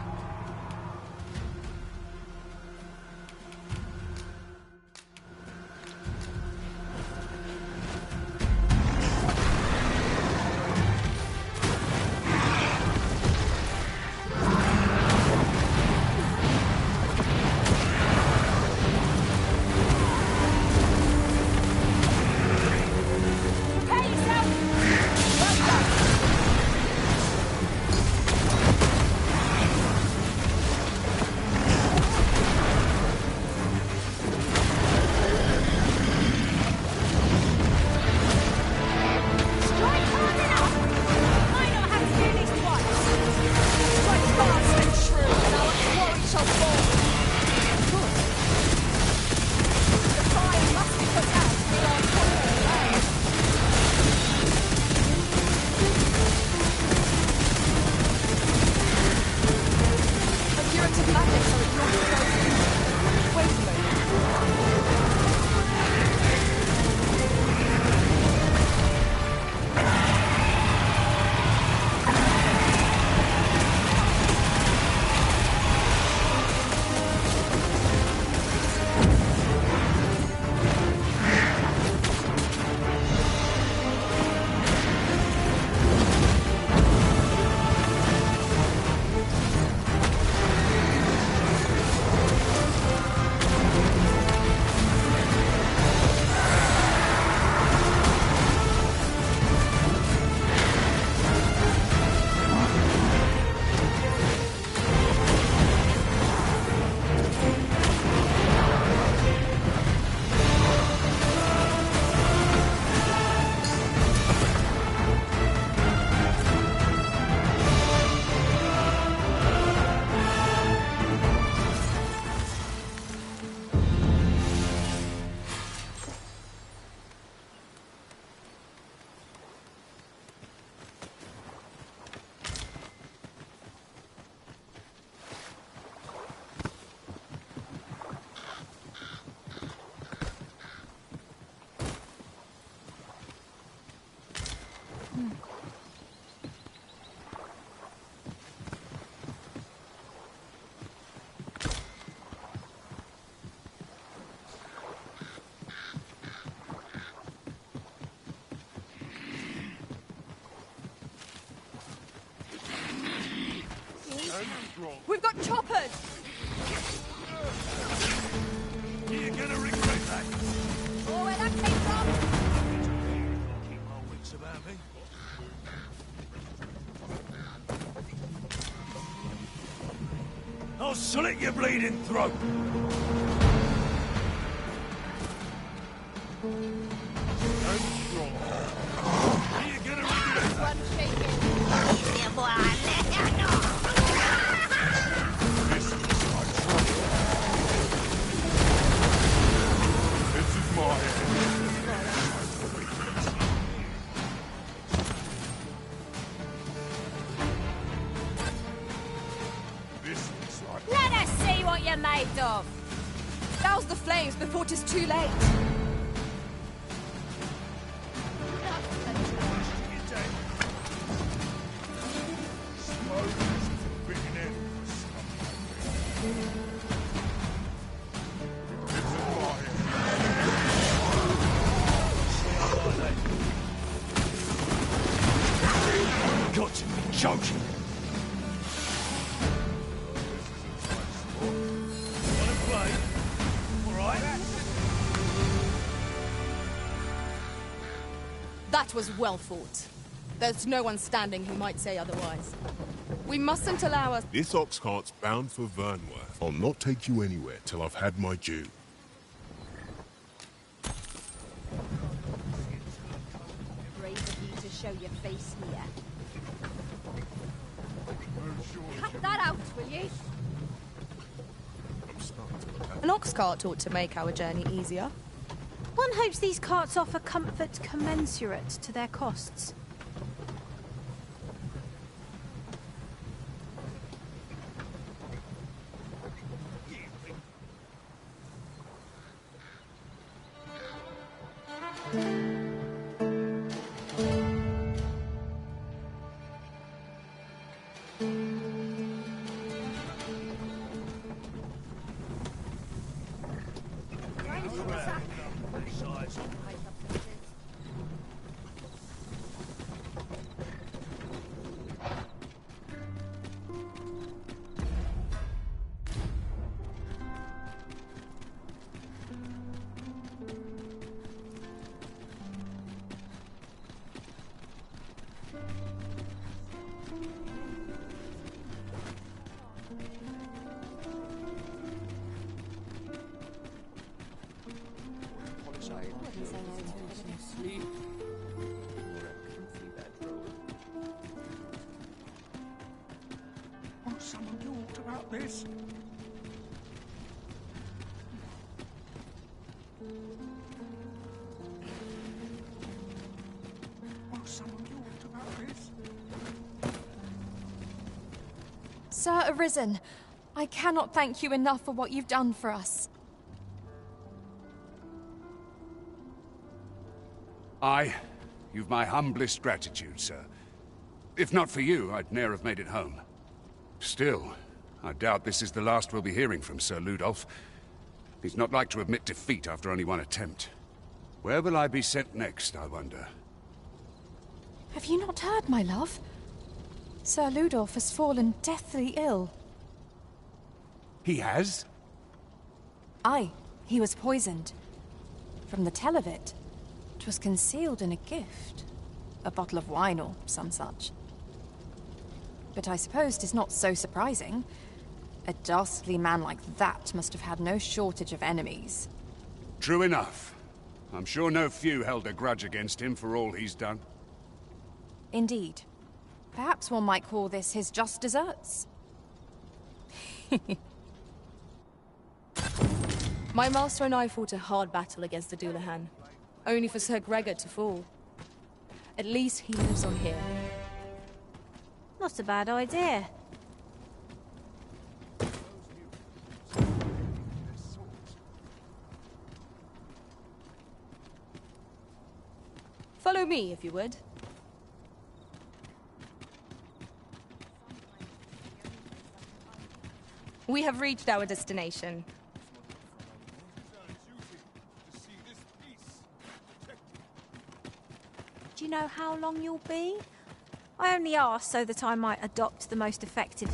We've got choppers! You're gonna regret that. Oh, where that came from? Keep my wits about me. I'll slit your bleeding throat. And strong. You're gonna regret that. One shaking. This is my head. This looks like... Let us see what you're made of. Douse the flames before 'tis too late. Got to be joking. Wanna play? All right. That was well fought. There's no one standing who might say otherwise. We mustn't allow us... This ox cart's bound for Vernworth. I'll not take you anywhere till I've had my due. Brave of you to show your face here. Cut that out, will you? An ox cart ought to make our journey easier. One hopes these carts offer comfort commensurate to their costs. Oh, someone talked about this. Oh, someone talked about this. Sir Arisen, I cannot thank you enough for what you've done for us. You've my humblest gratitude, sir. If not for you, I'd ne'er have made it home. Still, I doubt this is the last we'll be hearing from Sir Ludolf. He's not like to admit defeat after only one attempt. Where will I be sent next, I wonder? Have you not heard, my love? Sir Ludolf has fallen deathly ill. He has? Aye, he was poisoned. From the tell of it, 'twas concealed in a gift. A bottle of wine or some such. But I suppose 'tis not so surprising. A dastardly man like that must have had no shortage of enemies. True enough. I'm sure no few held a grudge against him for all he's done. Indeed. Perhaps one might call this his just deserts. My master and I fought a hard battle against the Dulahan, only for Sir Gregor to fall. At least he lives on here. Not a bad idea. Follow me, if you would. We have reached our destination. Do you know how long you'll be? I only asked so that I might adopt the most effective...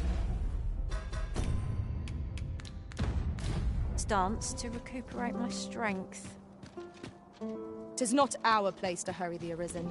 dance to recuperate my strength. 'Tis not our place to hurry the Arisen.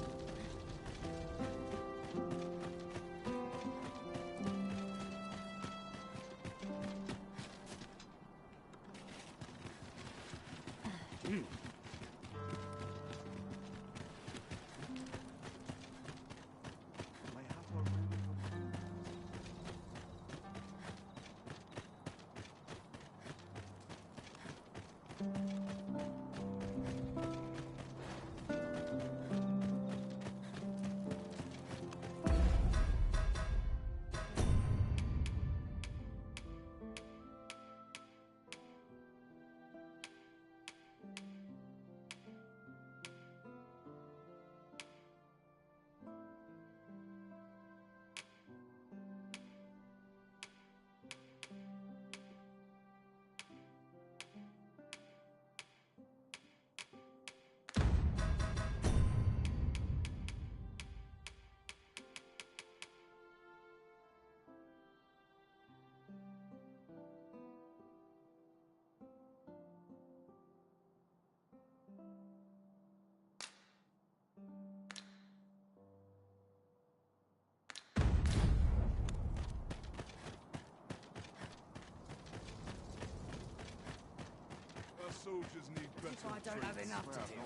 Soldiers need better. If I don't have enough to do.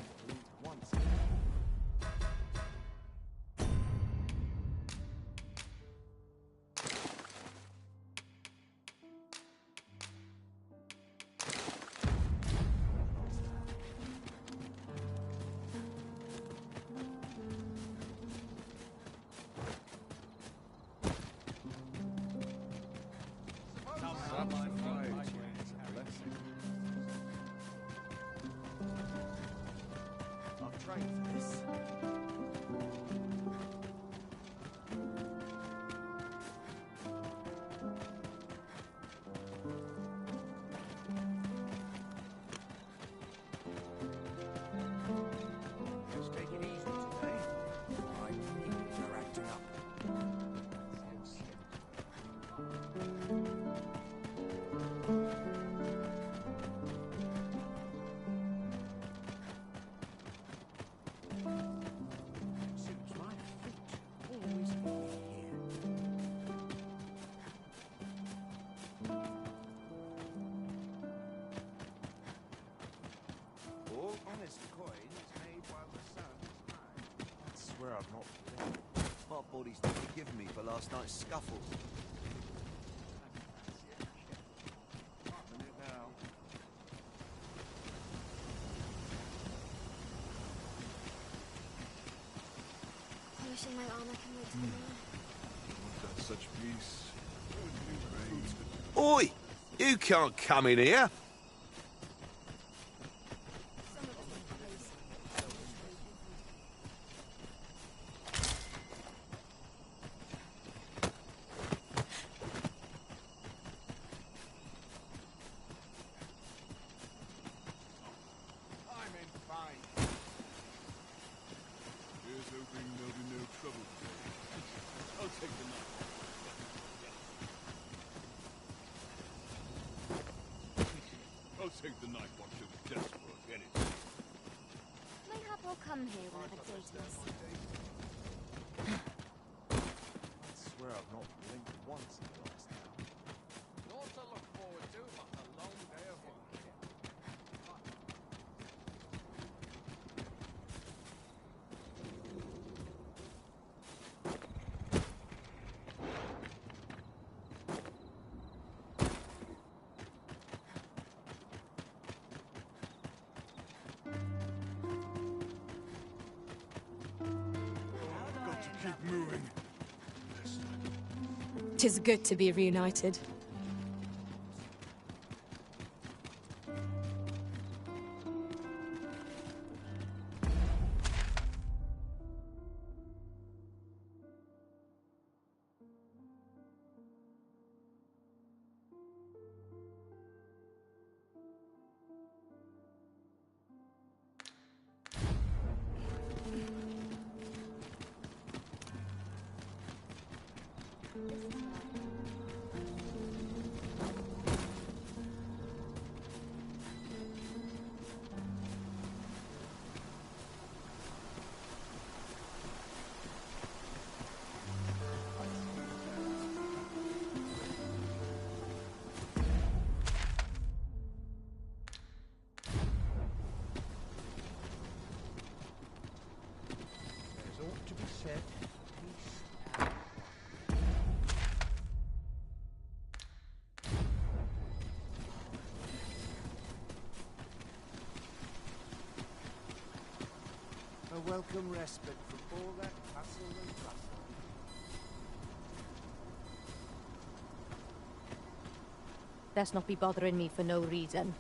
I've not blinked. My body's not forgiven me for last night's scuffle. Wishing my armor can wait tomorrow. Without such peace, Oi! You can't come in here! take the night watch to the desk work, anything. Mayhap I'll come here whenever day's missing. I swear I've not blinked once in the last hour. Not to look forward to, but a long day of work. Keep moving. 'Tis good to be reunited. welcome respite from all that hustle and bustle. Let's not be bothering me for no reason.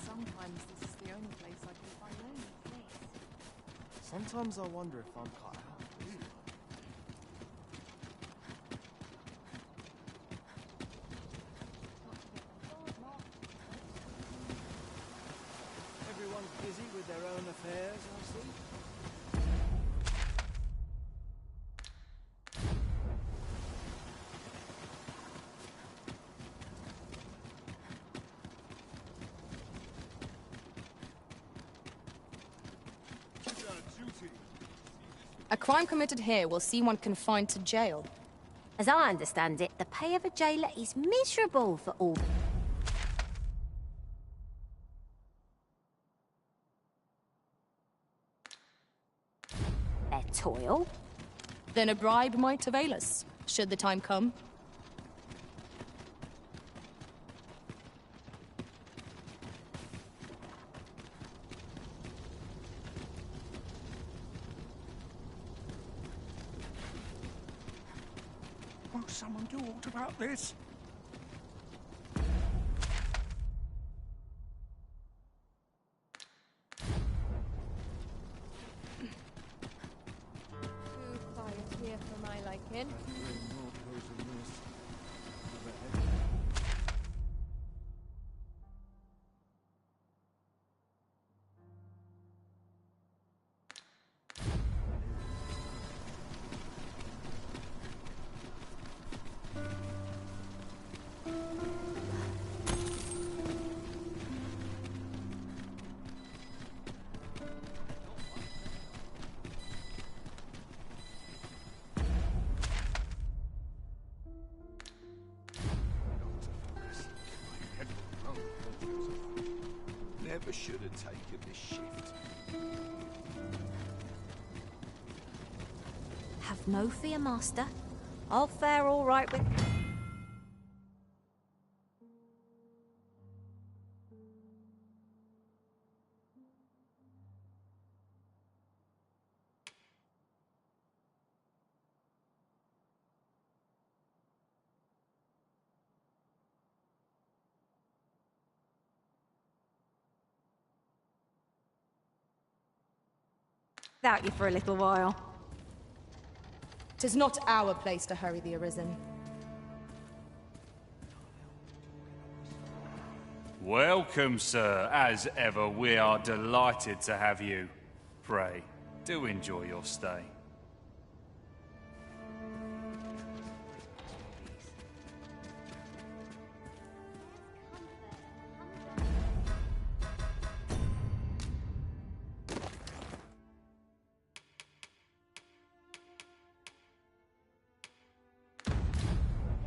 Sometimes this is the only place I can find lonely place. Sometimes I wonder if I'm cut out for this. Everyone's busy with their own affairs, I see. A crime committed here will see one confined to jail. As I understand it, the pay of a jailer is miserable for all. Their toil. Then a bribe might avail us, should the time come. Won't someone do aught about this? Too quiet here for my liking. Never should have taken this shift. Have no fear, Master. I'll fare all right with... Without you for a little while. 'Tis not our place to hurry the Arisen. Welcome, sir. As ever, we are delighted to have you. Pray, do enjoy your stay.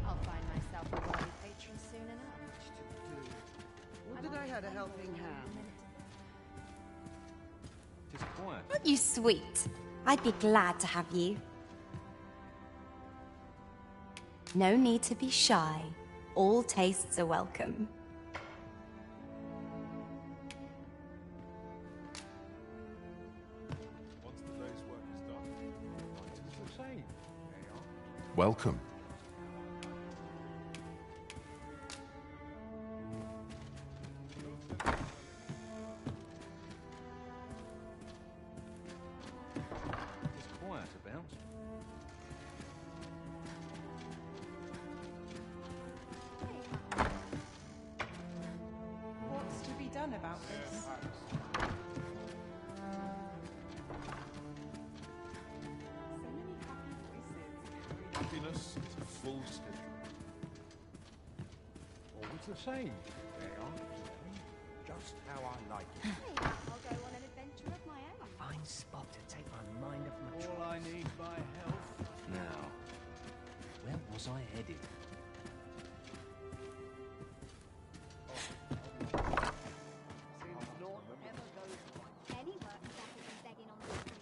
I'll find myself a worthy patron soon enough. Would that I had a helping hand. Just quiet. Aren't you sweet? I'd be glad to have you. No need to be shy. All tastes are welcome. Once the day's work is done, it is the same. Welcome. Just quiet about. What's to be done about this? Happiness is a full schedule. Always the same. They are. Just how I like it. I'll go on an adventure of my own. A fine spot to take all I need by health. Now, where was I headed? Any work that is begging on the streets.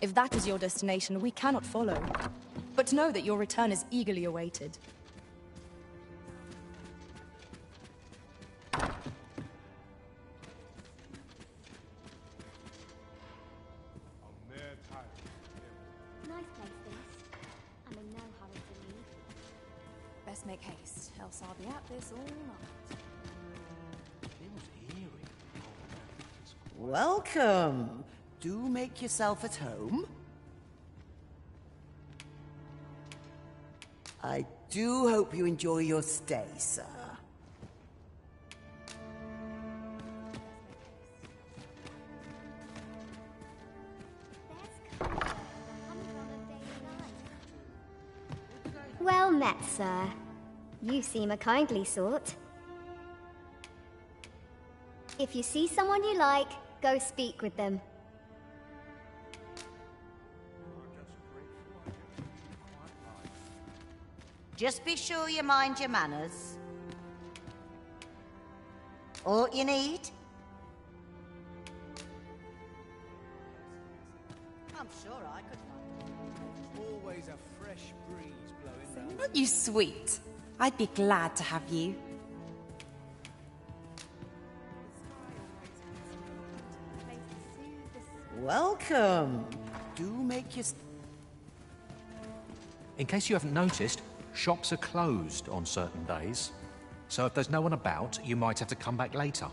If that is your destination, we cannot follow. But know that your return is eagerly awaited. Nice place, this. I'm in no hurry to leave. Best make haste, else I'll be at this all night. Welcome. Do make yourself at home. I do hope you enjoy your stay, sir. Well met, sir. You seem a kindly sort. If you see someone you like, go speak with them. Just be sure you mind your manners. All you need? I'm sure I could find Always a fresh breeze blowing round. Aren't you sweet? I'd be glad to have you. Welcome. Do make your... In case you haven't noticed, shops are closed on certain days. So if there's no one about, you might have to come back later.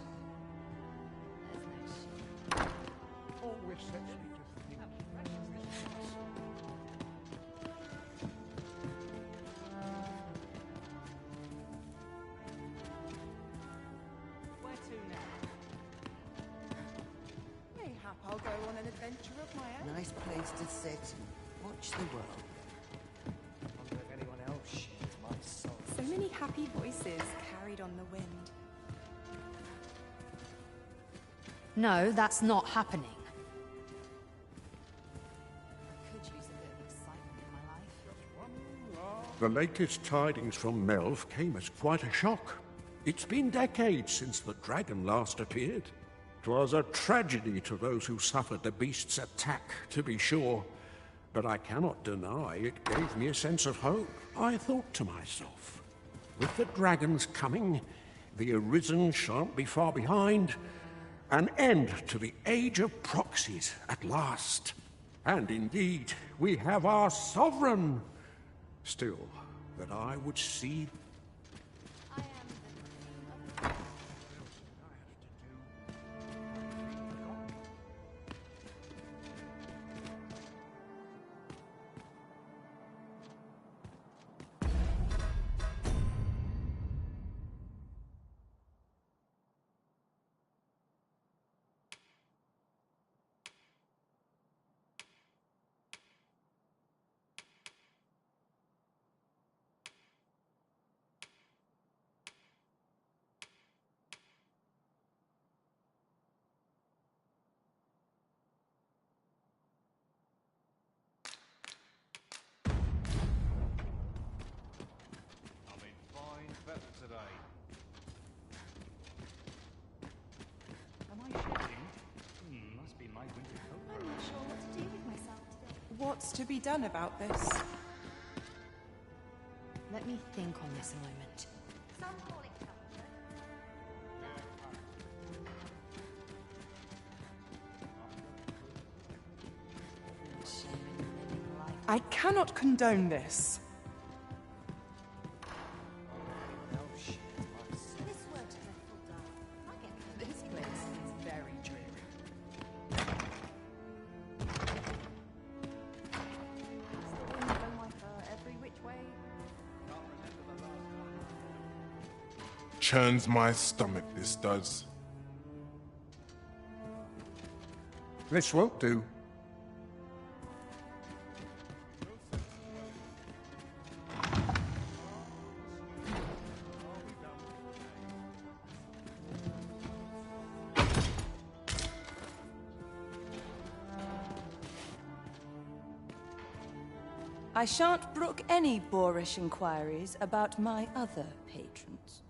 Mayhap I'll go on an adventure of my own. Nice place to sit and watch the world. Wonder if anyone else shares my soul. So many happy voices carried on the wind. No, that's not happening. Could use a bit of excitement in my life. The latest tidings from Melv came as quite a shock. It's been decades since the dragon last appeared. 'Twas a tragedy to those who suffered the beast's attack, to be sure. But I cannot deny it gave me a sense of hope. I thought to myself, with the dragons coming, the Arisen shan't be far behind. An end to the age of proxies at last. And indeed, we have our sovereign. Still, that I would see... What's to be done about this? Let me think on this a moment. I cannot condone this. This place is very dreary. Every which way. Churns my stomach, this does. This won't do. I shan't brook any boorish inquiries about my other patrons.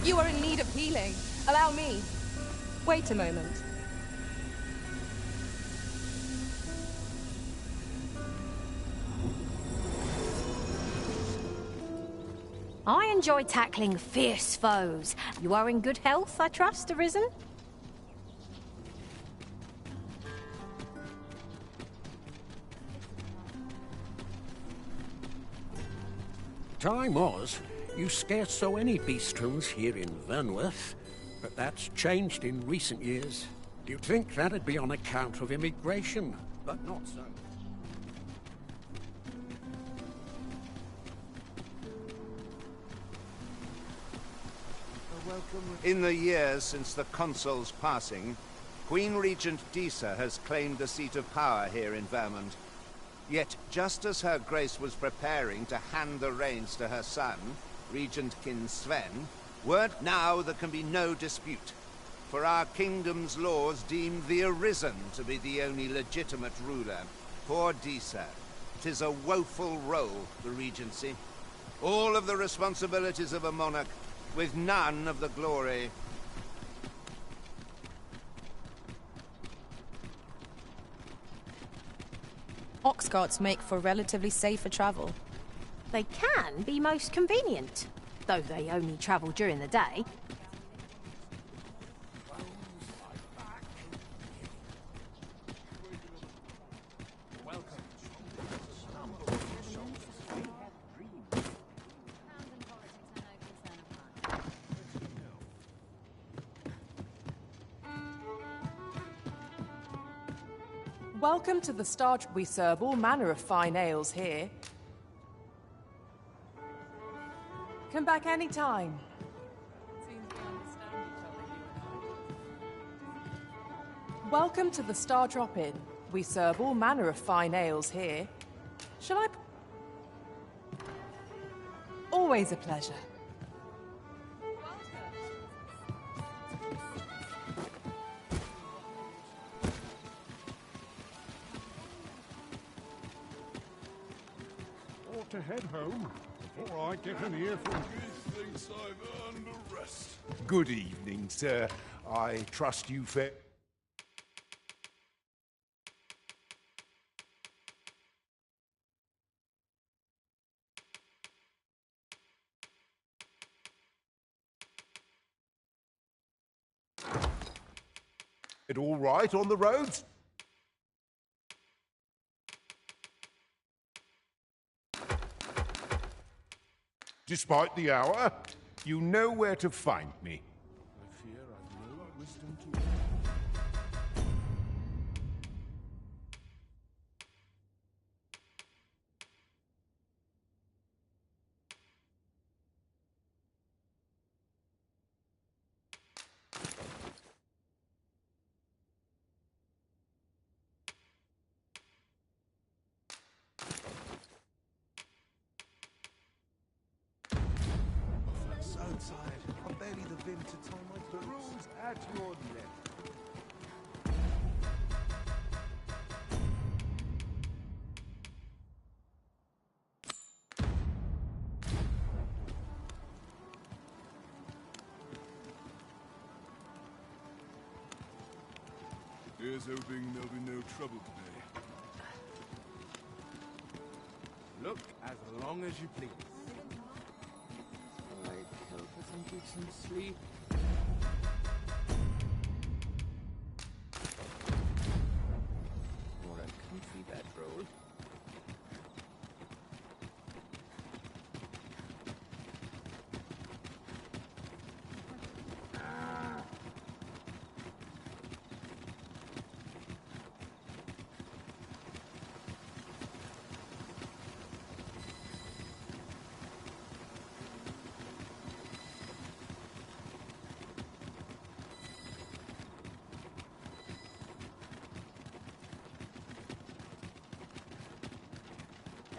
You are in need of healing. Allow me. Wait a moment. I enjoy tackling fierce foes. You are in good health, I trust, Arisen? Time was, you scarce saw any beastrons here in Vernworth, but that's changed in recent years. You'd think that'd be on account of immigration, but not so. In the years since the consul's passing, Queen Regent Disa has claimed the seat of power here in Vermund. Yet, just as her grace was preparing to hand the reins to her son, Regent Kin Sven, word now there can be no dispute, for our kingdom's laws deem the Arisen to be the only legitimate ruler. Poor Disa. 'Tis a woeful role, the regency. All of the responsibilities of a monarch, with none of the glory. Ox carts make for relatively safer travel. They can be most convenient, though they only travel during the day. Welcome to the Star. We serve all manner of fine ales here. Come back anytime. Welcome to the Star Drop-In. We serve all manner of fine ales here. Shall I... Always a pleasure. Ought to head home before I get an earful. He thinks I've earned a rest. Good evening, sir. I trust you fair. It all right on the roads? Despite the hour, you know where to find me. I fear I've no wisdom to... tired. I'm barely the vim to tie my boots. The room's at your left. Here's hoping there'll be no trouble today. Look as long as you please. Alright, help us and get some sleep. Or a comfy bedroll.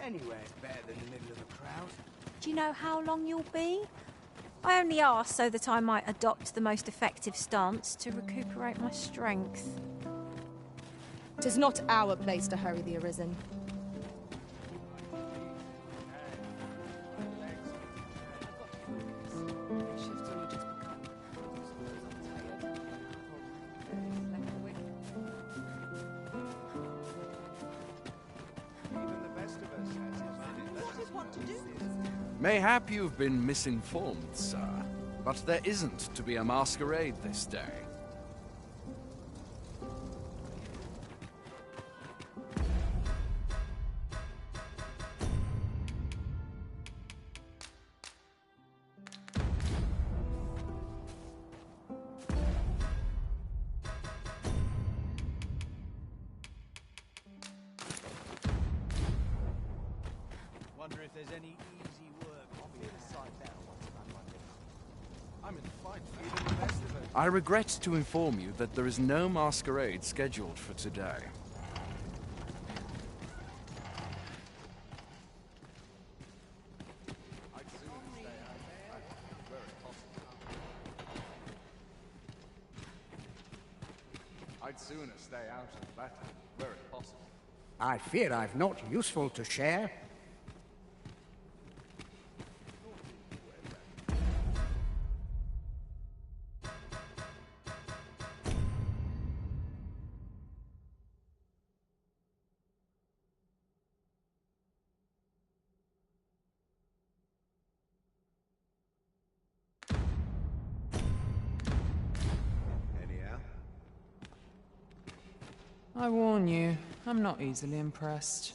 Anywhere's better than the middle of a crowd. Do you know how long you'll be? I only asked so that I might adopt the most effective stance to recuperate my strength. 'Tis not our place to hurry the Arisen. Mayhap you've been misinformed, sir, but there isn't to be a masquerade this day. Wonder if there's any easy work. I'll be able to side down once I'm on my I'm in the fight for even the best of it. I regret to inform you that there is no masquerade scheduled for today. I'd sooner stay out of battle, where it's possible. I fear I've not useful to share. I warn you, I'm not easily impressed.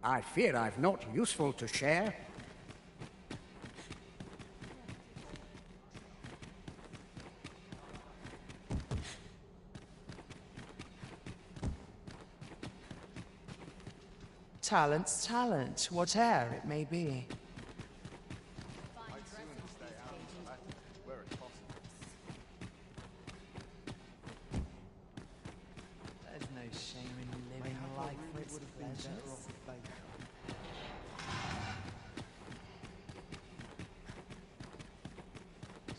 I fear I've not useful to share. Talent's talent, whate'er it may be. There's no shame in living life for its pleasures.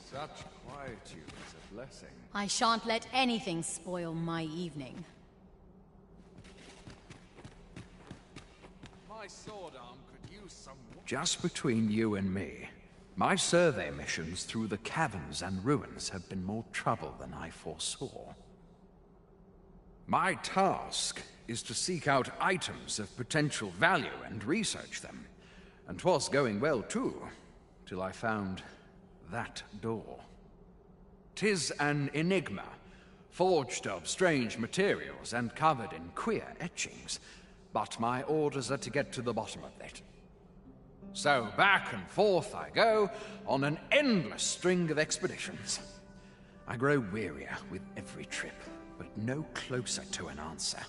Such quietude is a blessing. I shan't let anything spoil my evening. My sword arm could use some... Just between you and me, my survey missions through the caverns and ruins have been more trouble than I foresaw. My task is to seek out items of potential value and research them. And 'twas going well too, till I found that door. 'Tis an enigma, forged of strange materials and covered in queer etchings, but my orders are to get to the bottom of that. So back and forth I go on an endless string of expeditions. I grow wearier with every trip, but no closer to an answer.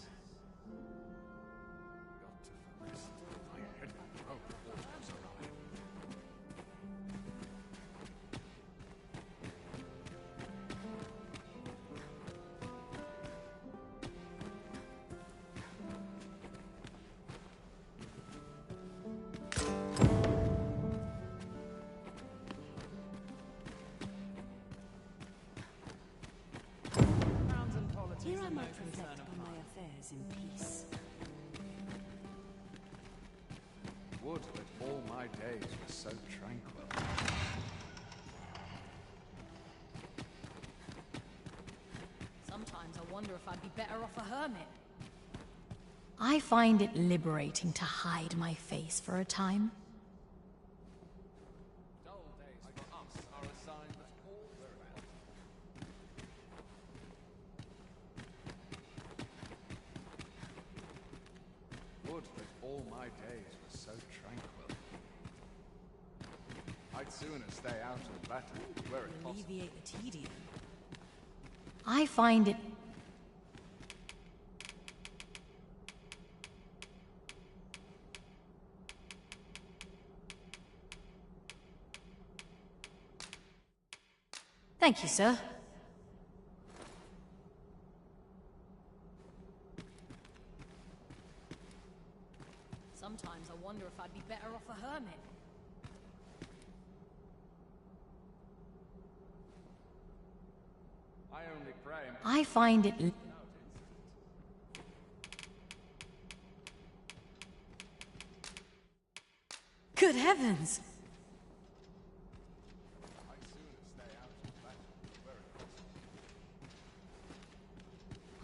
Would that all my days were so tranquil. Sometimes I wonder if I'd be better off a hermit. I find it liberating to hide my face for a time. Dull days for us are a sign that all very well. Would that all my days were so tranquil. I'd sooner stay out of battle where it possible. Alleviate the tedium. I find it... Thank you, sir. Sometimes I wonder if I'd be better off a hermit. I only pray. I find it... Good heavens!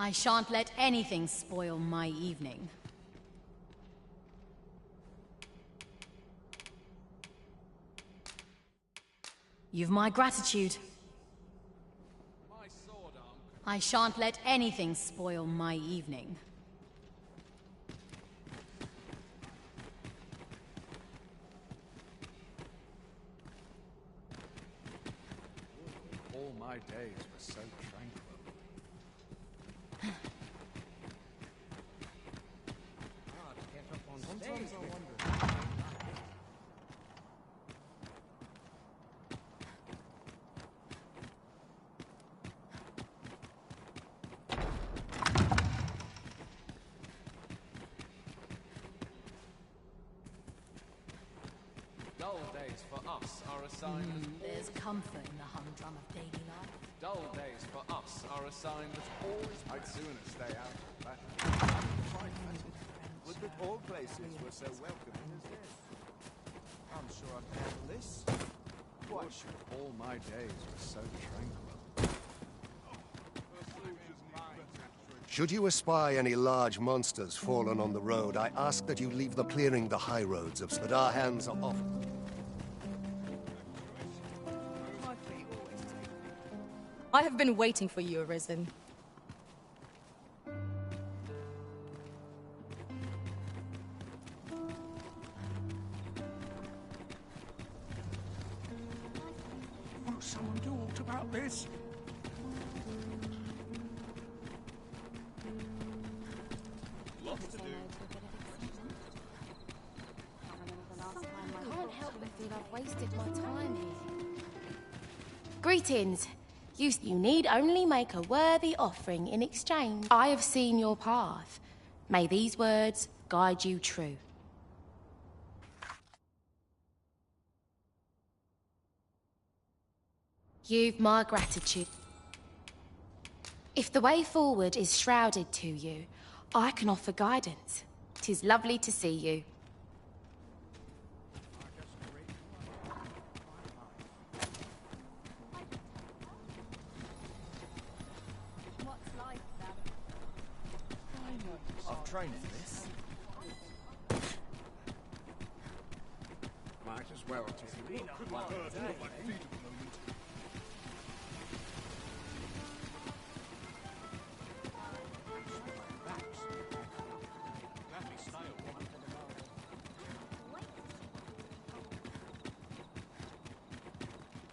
I shan't let anything spoil my evening. You've my gratitude. I shan't let anything spoil my evening. All my days were so tranquil. Sometimes I wonder. Dull days for us are a sign that There's comfort in the humdrum of daily life. dull days for us are a sign that all is I'd sooner stay out of battle. Would that all places were so welcoming as this. I'm sure I can handle this. Would that all my days were so tranquil. Should you espy any large monsters fallen on the road, I ask that you leave the clearing the high roads of so that our hands are off. I have been waiting for you, Arisen. Won't someone do aught about this? I can't help but feel I've wasted my time here. Greetings. You need only make a worthy offering in exchange. I have seen your path. May these words guide you true. You've my gratitude. If the way forward is shrouded to you, I can offer guidance. 'Tis lovely to see you. I've trained for this. Might as well take a look.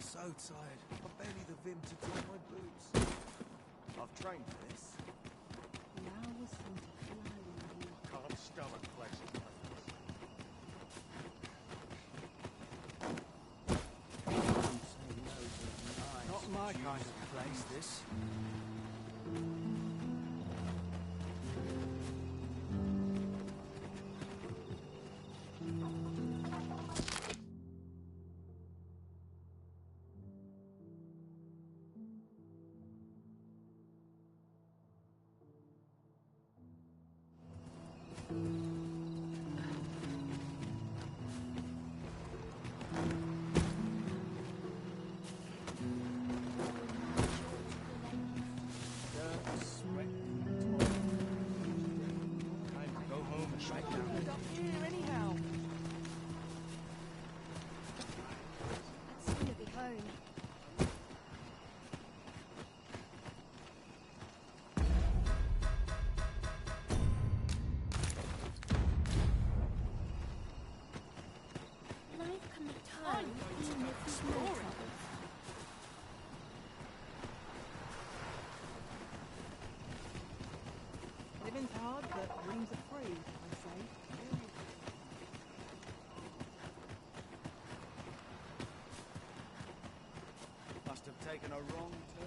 So tired. I've barely the vim to tie my boots. I've trained for this. Can't stomach places like Not my kind of place, this. taken a wrong turn.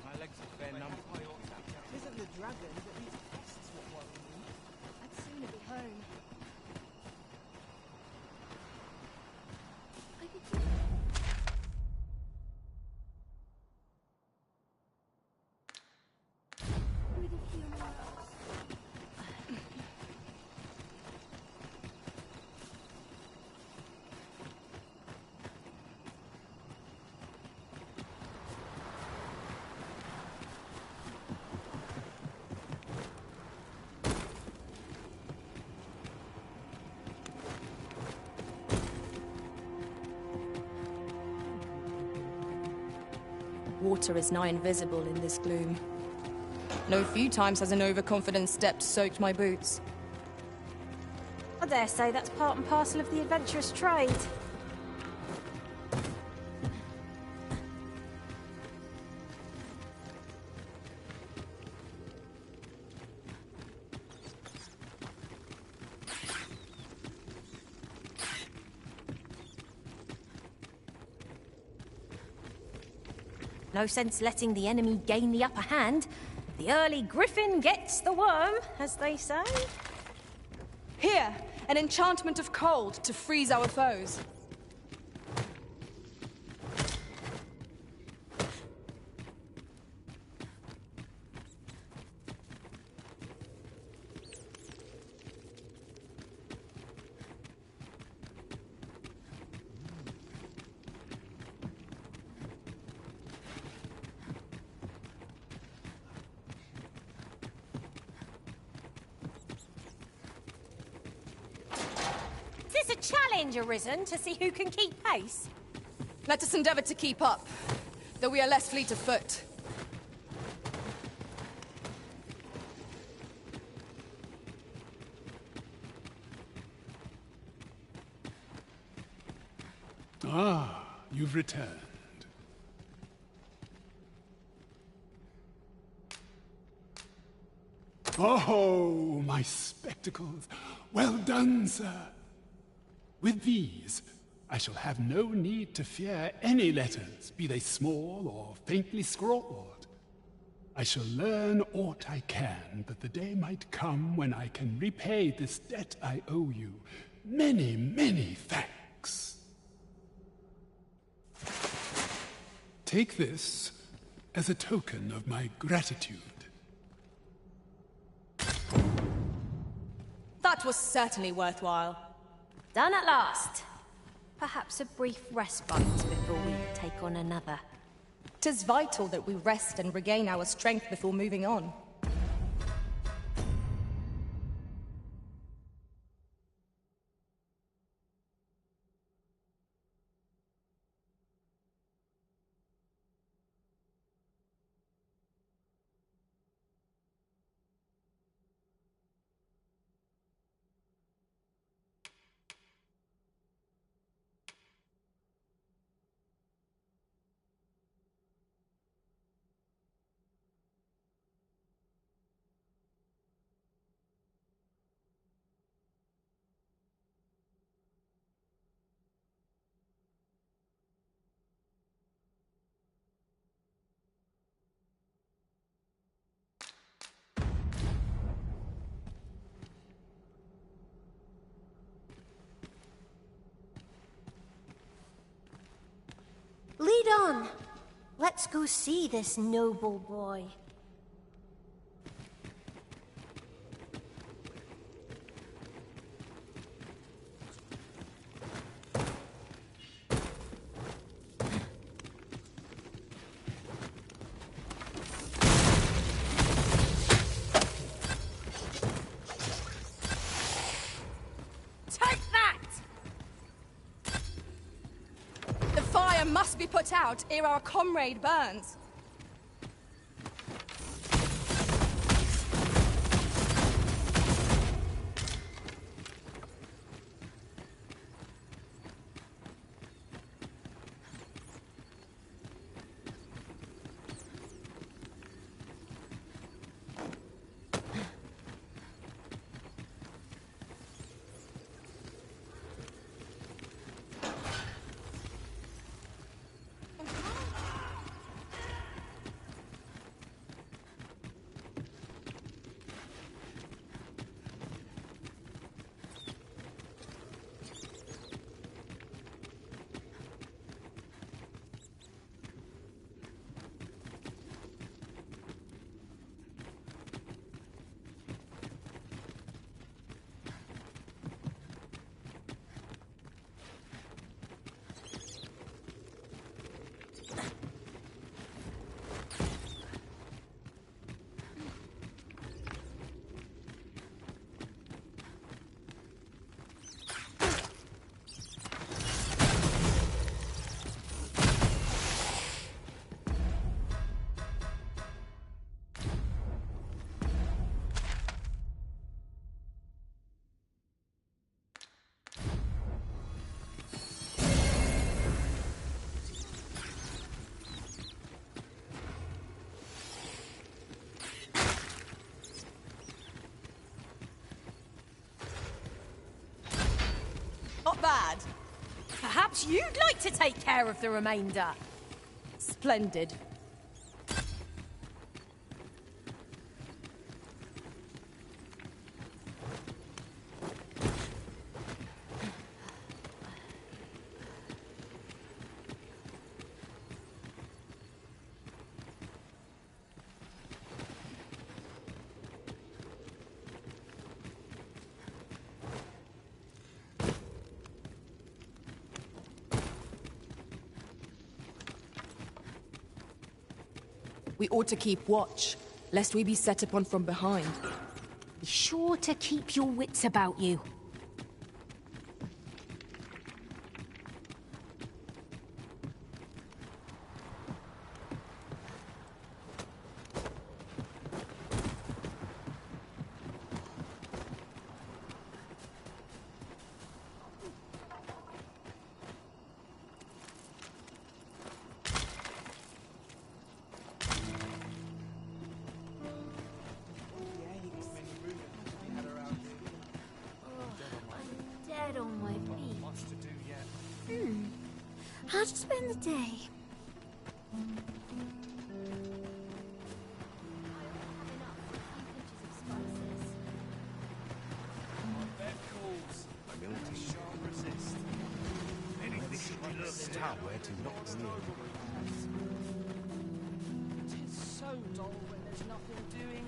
My legs are fair numb. It isn't the dragon, but these pests what worry me. I'd sooner be home. Water is nigh invisible in this gloom. No few times has an overconfident step soaked my boots. I dare say that's part and parcel of the adventurous trade. No sense letting the enemy gain the upper hand. The early griffin gets the worm, as they say. Here, an enchantment of cold to freeze our foes. Is this a challenge arisen to see who can keep pace? Let us endeavor to keep up, though we are less fleet of foot. Ah, you've returned. Oh, my spectacles. Well done, sir. With these, I shall have no need to fear any letters, be they small or faintly scrawled. I shall learn aught I can, that the day might come when I can repay this debt I owe you. Many, many thanks. Take this as a token of my gratitude. That was certainly worthwhile. Done at last. Perhaps a brief respite before we take on another. 'Tis vital that we rest and regain our strength before moving on. Lead on. Let's go see this noble boy. Take that! The fire must be put out ere our comrade burns. bad. Perhaps you'd like to take care of the remainder. Splendid. We ought to keep watch, lest we be set upon from behind. Be sure to keep your wits about you. On my feet. How to spend the day? It's so dull when there's nothing doing.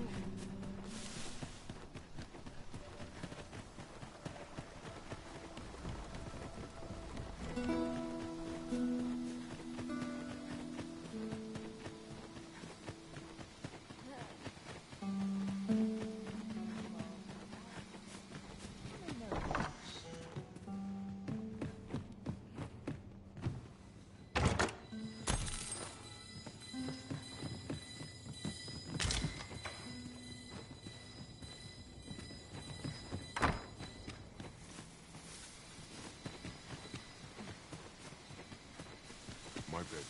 My bed.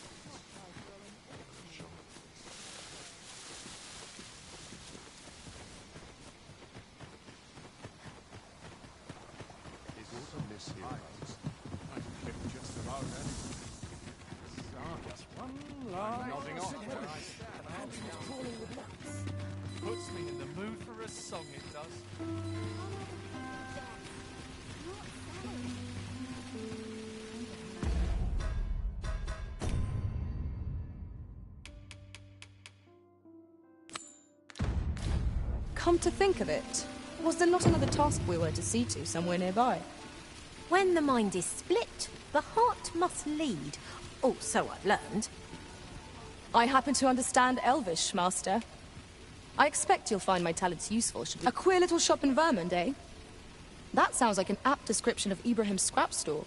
Is autumn this here? I've kept just about anything. Just one last nodding off. Puts me in the mood for a song, it does. Come to think of it, was there not another task we were to see to somewhere nearby? When the mind is split, the heart must lead. Oh, so I've learned. I happen to understand Elvish, Master. I expect you'll find my talents useful. A queer little shop in Vermont, eh? That sounds like an apt description of Ibrahim's scrap store.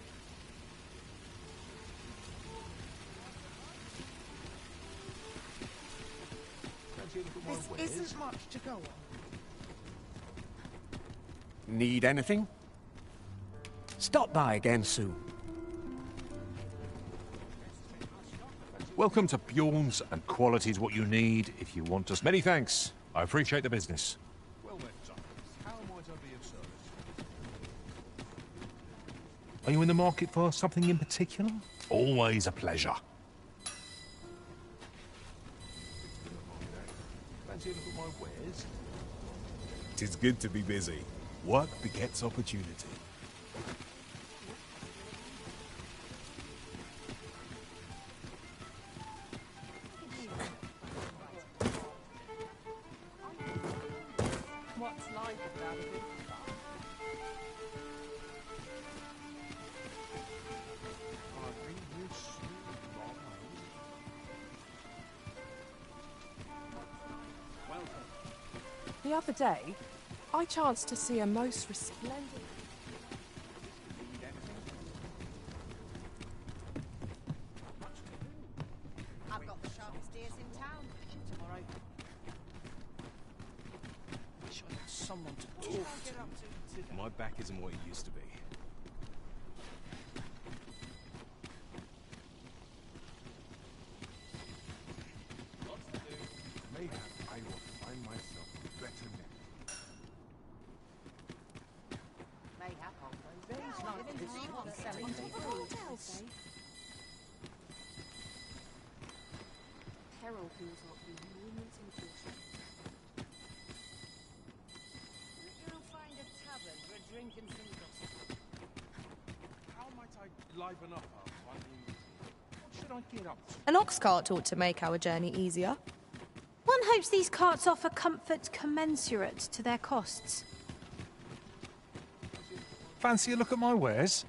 This isn't much to go on. Need anything? Stop by again soon. Welcome to Bjorn's, and quality's what you need if you want us. Many thanks. I appreciate the business. Well then, Thomas, how might I be of service? Are you in the market for something in particular? Always a pleasure. Fancy a look at my wares? Tis good to be busy. Work begets opportunity. What's life without a bit of fun? The other day, I chanced to see a most resplendent... I've got the sharpest ears in town tomorrow. Wish I had someone to talk to. My back isn't what it used to be. Mayhap I will find myself better next. Mayhap I'll know days like this once peril feels not be movements in caution. You'll find a tavern for a drink and some gossip. How might I liven up our finding? What should I get up to? An ox cart ought to make our journey easier. One hopes these carts offer comfort commensurate to their costs. Fancy a look at my wares?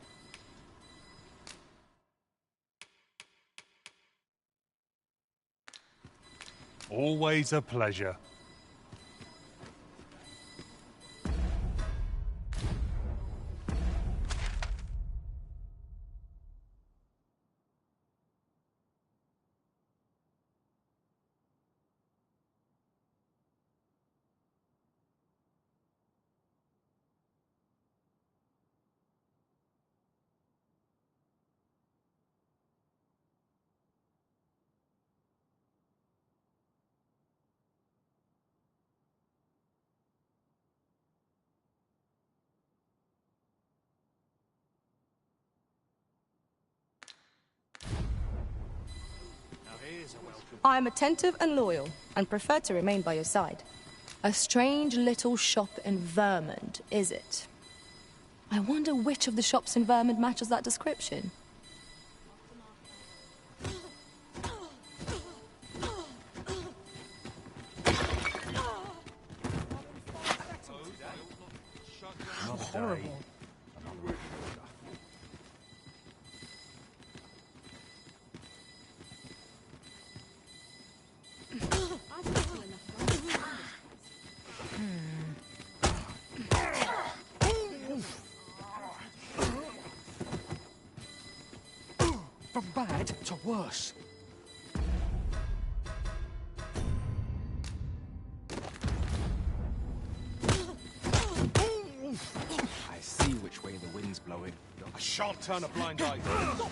Always a pleasure. I am attentive and loyal, and prefer to remain by your side. A strange little shop in Vermont, is it? I wonder which of the shops in Vermont matches that description. How horrible. From bad to worse. I see which way the wind's blowing. I shan't turn a blind eye. What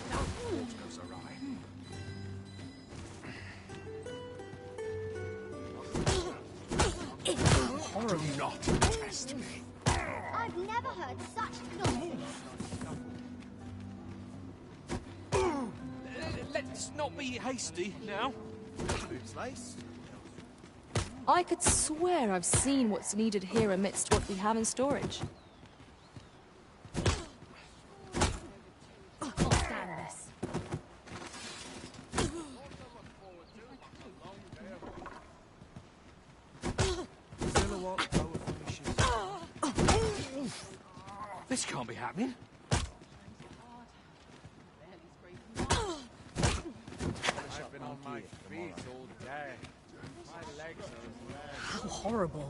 goes awry? Do not test me. I've never heard such noise. Let's not be hasty now. I could swear I've seen what's needed here amidst what we have in storage. I can't stand this. This can't be happening. I've been on my feet all day. My legs are as red. How horrible.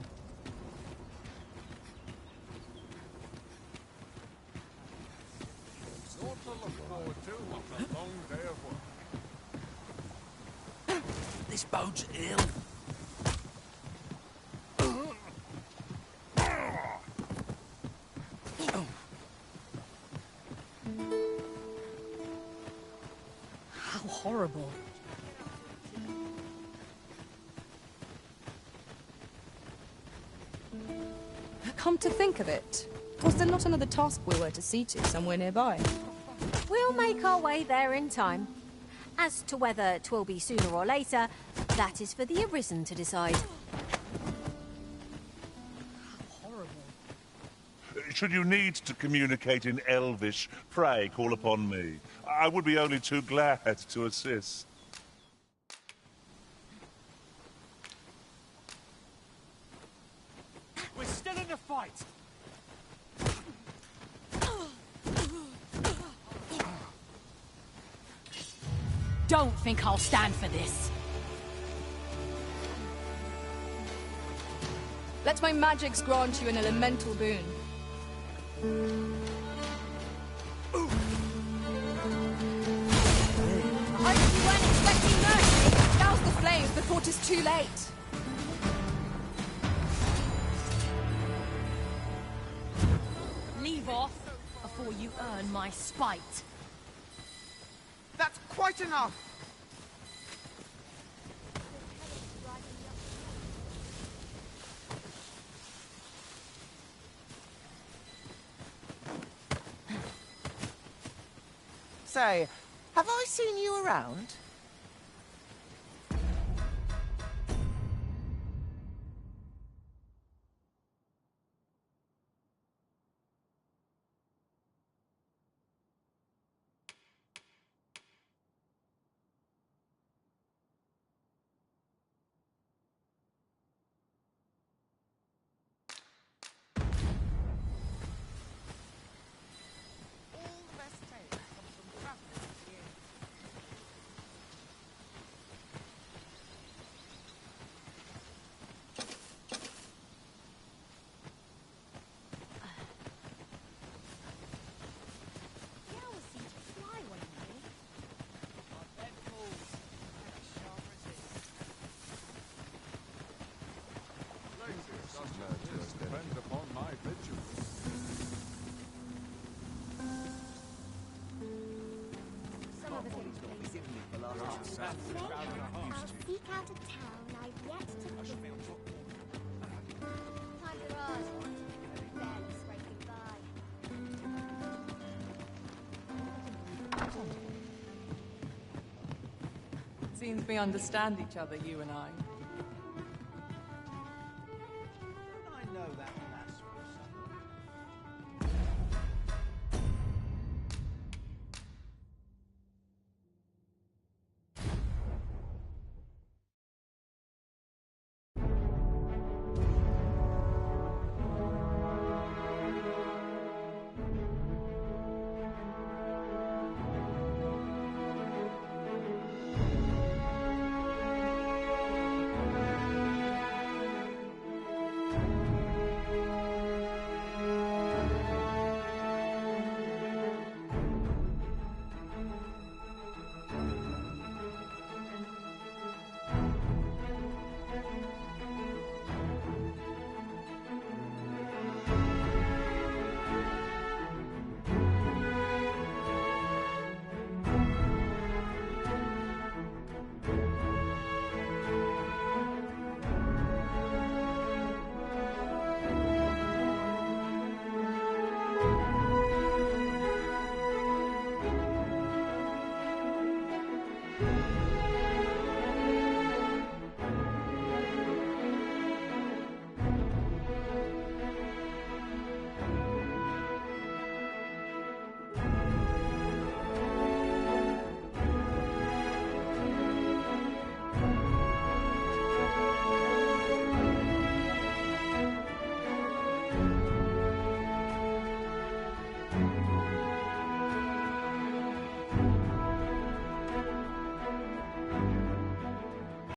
Sort to look forward to. What a long day of work. This bodes ill. How horrible. Come to think of it, was there not another task we were to see to somewhere nearby? We'll make our way there in time. As to whether 'twill be sooner or later, that is for the Arisen to decide. Should you need to communicate in Elvish, pray call upon me. I would be only too glad to assist. We're still in the fight. Don't think I'll stand for this. Let my magics grant you an elemental boon. I hope you weren't expecting mercy. Douse the flames before 'tis too late. Leave off before you earn my spite. That's quite enough. Say, have I seen you around? seek out a town I've yet to visit. Time for us. Barely scraping by. Seems we understand each other, you and I.